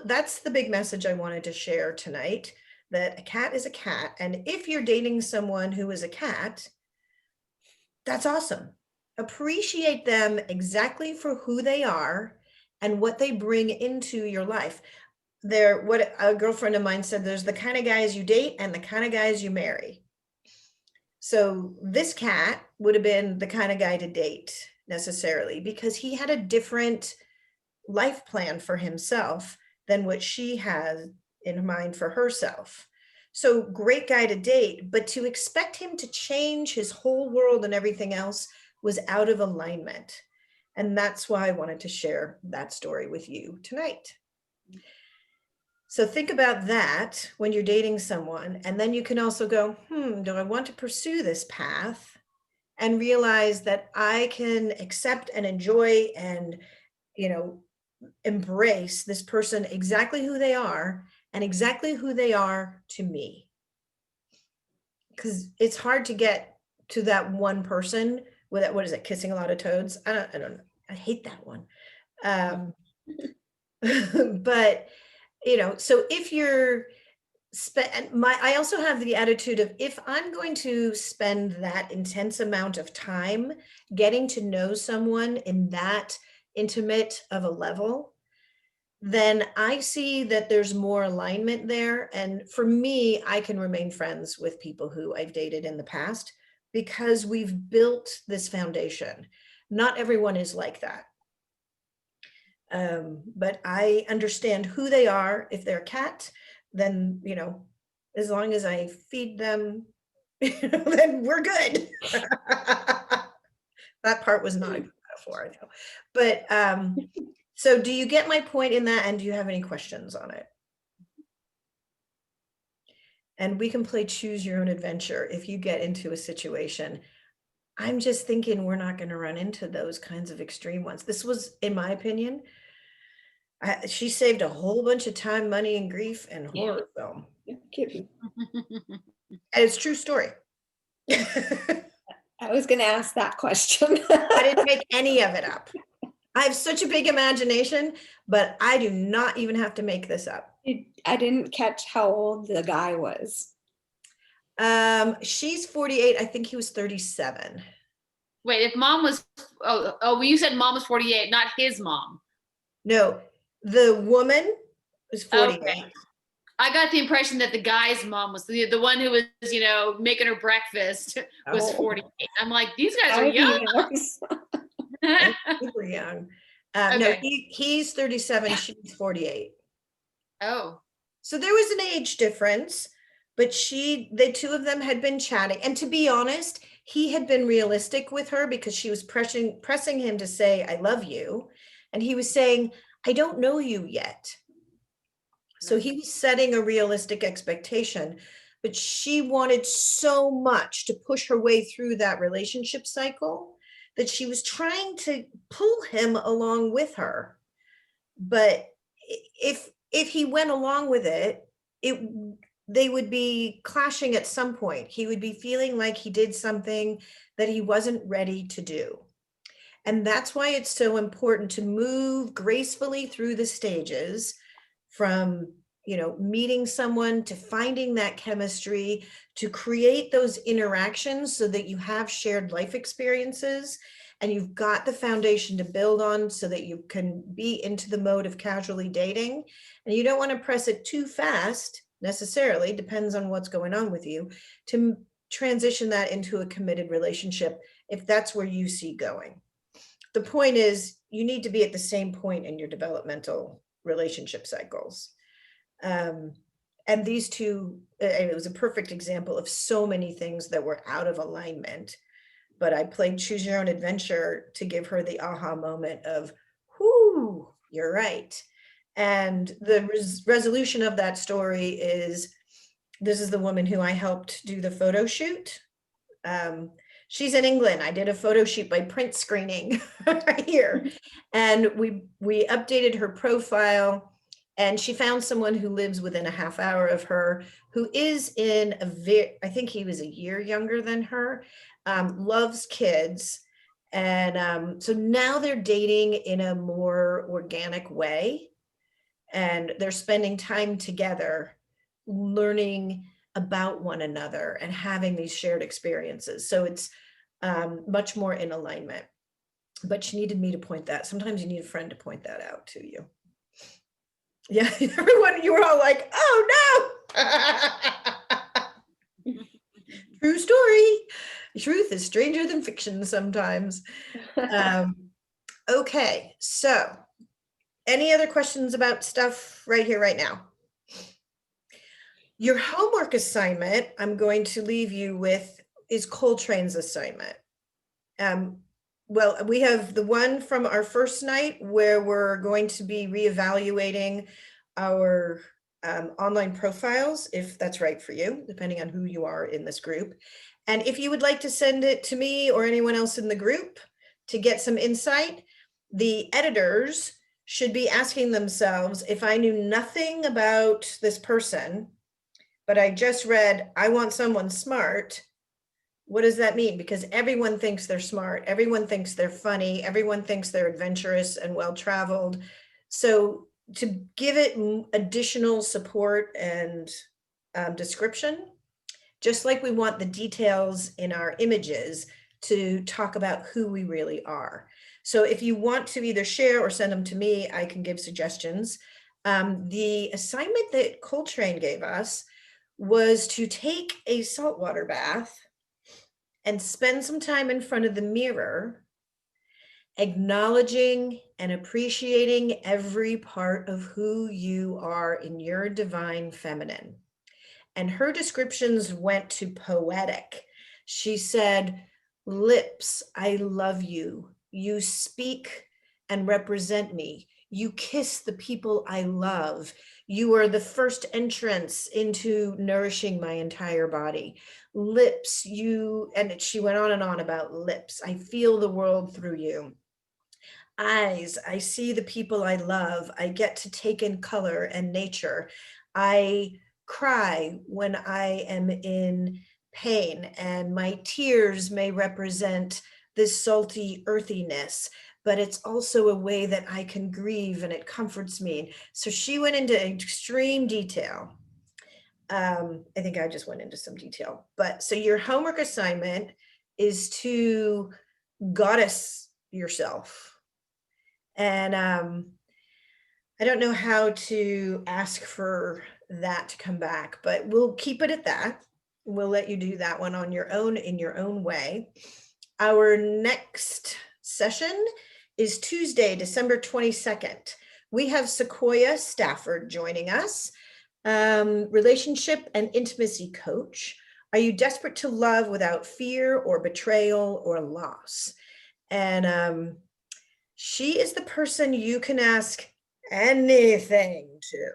that's the big message I wanted to share tonight, that a cat is a cat. And if you're dating someone who is a cat, that's awesome. Appreciate them exactly for who they are and what they bring into your life. What a girlfriend of mine said, there's the kind of guys you date and the kind of guys you marry. So this cat would have been the kind of guy to date necessarily, because he had a different life plan for himself than what she has in mind for herself. So great guy to date, but to expect him to change his whole world and everything else was out of alignment. And that's why I wanted to share that story with you tonight. So think about that when you're dating someone, and then you can also go, do I want to pursue this path? And realize that I can accept and enjoy and, you know, embrace this person exactly who they are and exactly who they are to me. Because it's hard to get to that one person with that, what is it, kissing a lot of toads? I don't know. I hate that one. But, you know, so if you're I also have the attitude of, if I'm going to spend that intense amount of time getting to know someone in that intimate of a level, then I see that there's more alignment there. And for me, I can remain friends with people who I've dated in the past because we've built this foundation. Not everyone is like that. But I understand who they are. If they're a cat, then, you know, as long as I feed them, you know, then we're good. That part was not a good metaphor, I know. But so do you get my point in that? And do you have any questions on it? And we can play choose your own adventure if you get into a situation. I'm just thinking we're not going to run into those kinds of extreme ones. This was, in my opinion, She saved a whole bunch of time, money, and grief and Yeah. horror film. No kidding. And it's a true story. I was going to ask that question. I didn't make any of it up. I have such a big imagination, but I do not even have to make this up. I didn't catch how old the guy was. She's 48. I think he was 37. Wait, if mom was, well, you said mom was 48, not his mom. No, the woman was 48. Okay. I got the impression that the guy's mom was the one who was, making her breakfast was Oh. 48. I'm like, these guys are young. Super young. No, Okay. he's 37. She's 48. Oh, So there was an age difference, but the two of them had been chatting. And to be honest, he had been realistic with her because she was pressing him to say, I love you. And he was saying, I don't know you yet. So he was setting a realistic expectation, but she wanted so much to push her way through that relationship cycle that she was trying to pull him along with her. But if he went along with it, they would be clashing at some point. He would be feeling like he did something that he wasn't ready to do. And that's why it's so important to move gracefully through the stages from, meeting someone to finding that chemistry, to create those interactions so that you have shared life experiences and you've got the foundation to build on so that you can be into the mode of casually dating. And you don't want to press it too fast necessarily, depends on what's going on with you, to transition that into a committed relationship if that's where you see going. The point is, you need to be at the same point in your developmental relationship cycles. And these two, it was a perfect example of so many things that were out of alignment. But I played Choose Your Own Adventure to give her the aha moment of, whoo, you're right. And the resolution of that story is, this is the woman who I helped do the photo shoot. She's in England. I did a photo shoot by print screening right here. And we updated her profile, and she found someone who lives within a half hour of her, who is I think he was a year younger than her, loves kids. And so now they're dating in a more organic way, and they're spending time together, learning about one another and having these shared experiences. So it's much more in alignment. But she needed me to point that. Sometimes you need a friend to point that out to you. Yeah, everyone, you were all like, oh no. True story. Truth is stranger than fiction sometimes. Okay, so any other questions about stuff right here, right now? Your homework assignment, I'm going to leave you with, is Coltrane's assignment. Well, we have the one from our first night where we're going to be reevaluating our online profiles, if that's right for you, depending on who you are in this group. And if you would like to send it to me or anyone else in the group to get some insight, the editors should be asking themselves, if I knew nothing about this person, but I just read, I want someone smart, what does that mean? Because everyone thinks they're smart. Everyone thinks they're funny. Everyone thinks they're adventurous and well-traveled. So to give it additional support and description, just like we want the details in our images to talk about who we really are. So if you want to either share or send them to me, I can give suggestions. The assignment that Coltrane gave us was to take a saltwater bath and spend some time in front of the mirror, acknowledging and appreciating every part of who you are in your divine feminine. And her descriptions went to poetic. She said, lips, I love you. You speak and represent me. You kiss the people I love. You are the first entrance into nourishing my entire body. Lips, and she went on and on about lips. I feel the world through you. eyes. I see the people I love. I get to take in color and nature. I cry when I am in pain, and my tears may represent this salty earthiness, but it's also a way that I can grieve and it comforts me. So she went into extreme detail. I think I just went into some detail, but so your homework assignment is to goddess yourself. And I don't know how to ask for that to come back, but we'll keep it at that. We'll let you do that one on your own in your own way. Our next session is Tuesday, December 22nd. We have Sequoia Stafford joining us, relationship and intimacy coach. Are you desperate to love without fear or betrayal or loss? And she is the person you can ask anything to.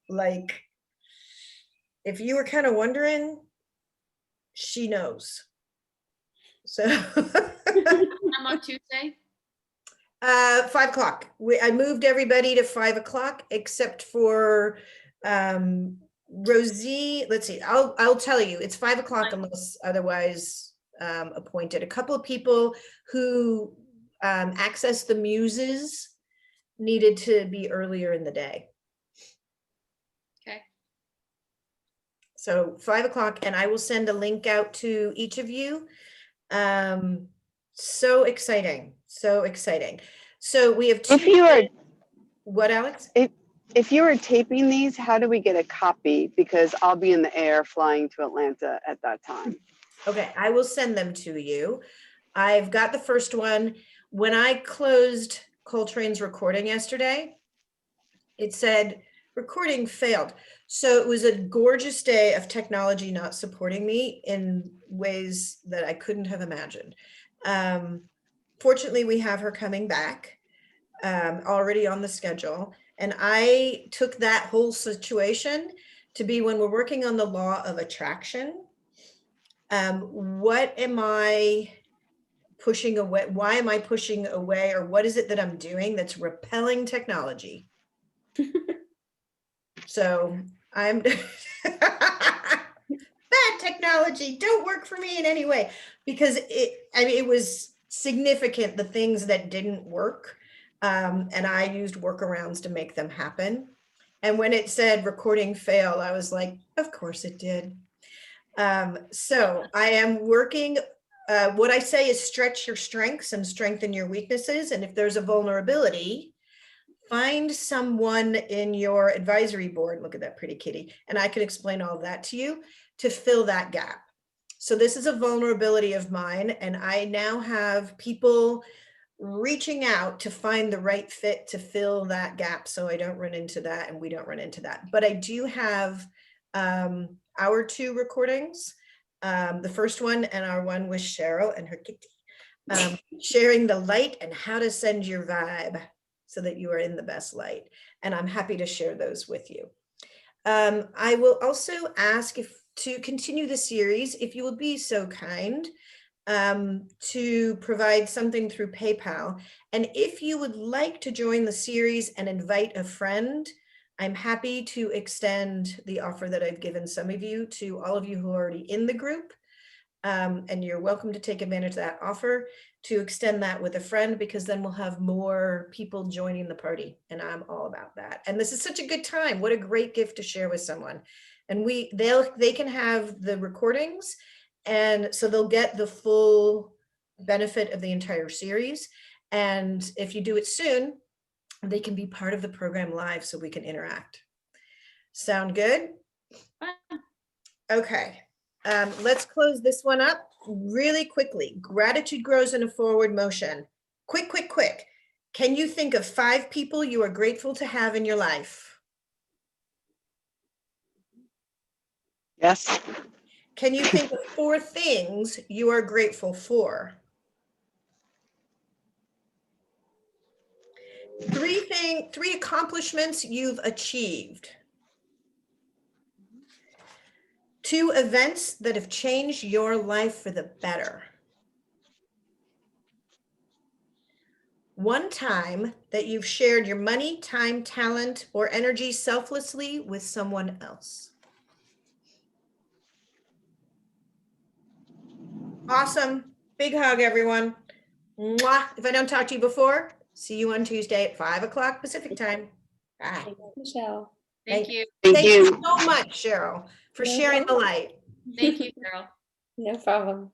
Like, if you were kind of wondering, she knows. So I'm on Tuesday. 5 o'clock. I moved everybody to 5 o'clock except for Rosie. Let's see, I'll tell you, it's 5 o'clock unless otherwise appointed. A couple of people who access the muses needed to be earlier in the day. Okay. So 5 o'clock, and I will send a link out to each of you. So exciting, so exciting. So we have If you are, what, Alex? if you are taping these, how do we get a copy? Because I'll be in the air flying to Atlanta at that time. Okay, I will send them to you. I've got the first one. When I closed Coltrane's recording yesterday, it said recording failed. So it was a gorgeous day of technology not supporting me in ways that I couldn't have imagined. Fortunately, we have her coming back, already on the schedule. And I took that whole situation to be, when we're working on the law of attraction, what am I pushing away? Why am I pushing away? Or what is it that I'm doing that's repelling technology? So I'm bad technology, don't work for me in any way, because it was significant, the things that didn't work. And I used workarounds to make them happen. And when it said recording failed, I was like, of course it did. So I am working, what I say is stretch your strengths and strengthen your weaknesses. And if there's a vulnerability, find someone in your advisory board, look at that pretty kitty, and I can explain all of that to you, to fill that gap. So this is a vulnerability of mine, and I now have people reaching out to find the right fit to fill that gap, so I don't run into that and we don't run into that. But I do have our 2 recordings, the first one and our one with Cheryl and her kitty, sharing the light and how to send your vibe so that you are in the best light. And I'm happy to share those with you. I will also ask to continue the series, if you will be so kind, to provide something through PayPal. And if you would like to join the series and invite a friend, I'm happy to extend the offer that I've given some of you to all of you who are already in the group. And you're welcome to take advantage of that offer, to extend that with a friend, because then we'll have more people joining the party, and I'm all about that. And this is such a good time. What a great gift to share with someone. And they can have the recordings, and so they'll get the full benefit of the entire series. And if you do it soon, they can be part of the program live so we can interact. Sound good? Okay. Let's close this one up really quickly. Gratitude grows in a forward motion. Quick, quick, quick. Can you think of 5 people you are grateful to have in your life? Yes. Can you think of 4 things you are grateful for? 3 accomplishments you've achieved. 2 events that have changed your life for the better. one time that you've shared your money, time, talent, or energy selflessly with someone else. Awesome. Big hug, everyone. Mwah. If I don't talk to you before, see you on Tuesday at 5 o'clock Pacific time. Bye. Thank you, Michelle. Thank you. Thank Thank you you. so much, Cheryl, for No sharing the problem. light. Thank you, Carol. No problem.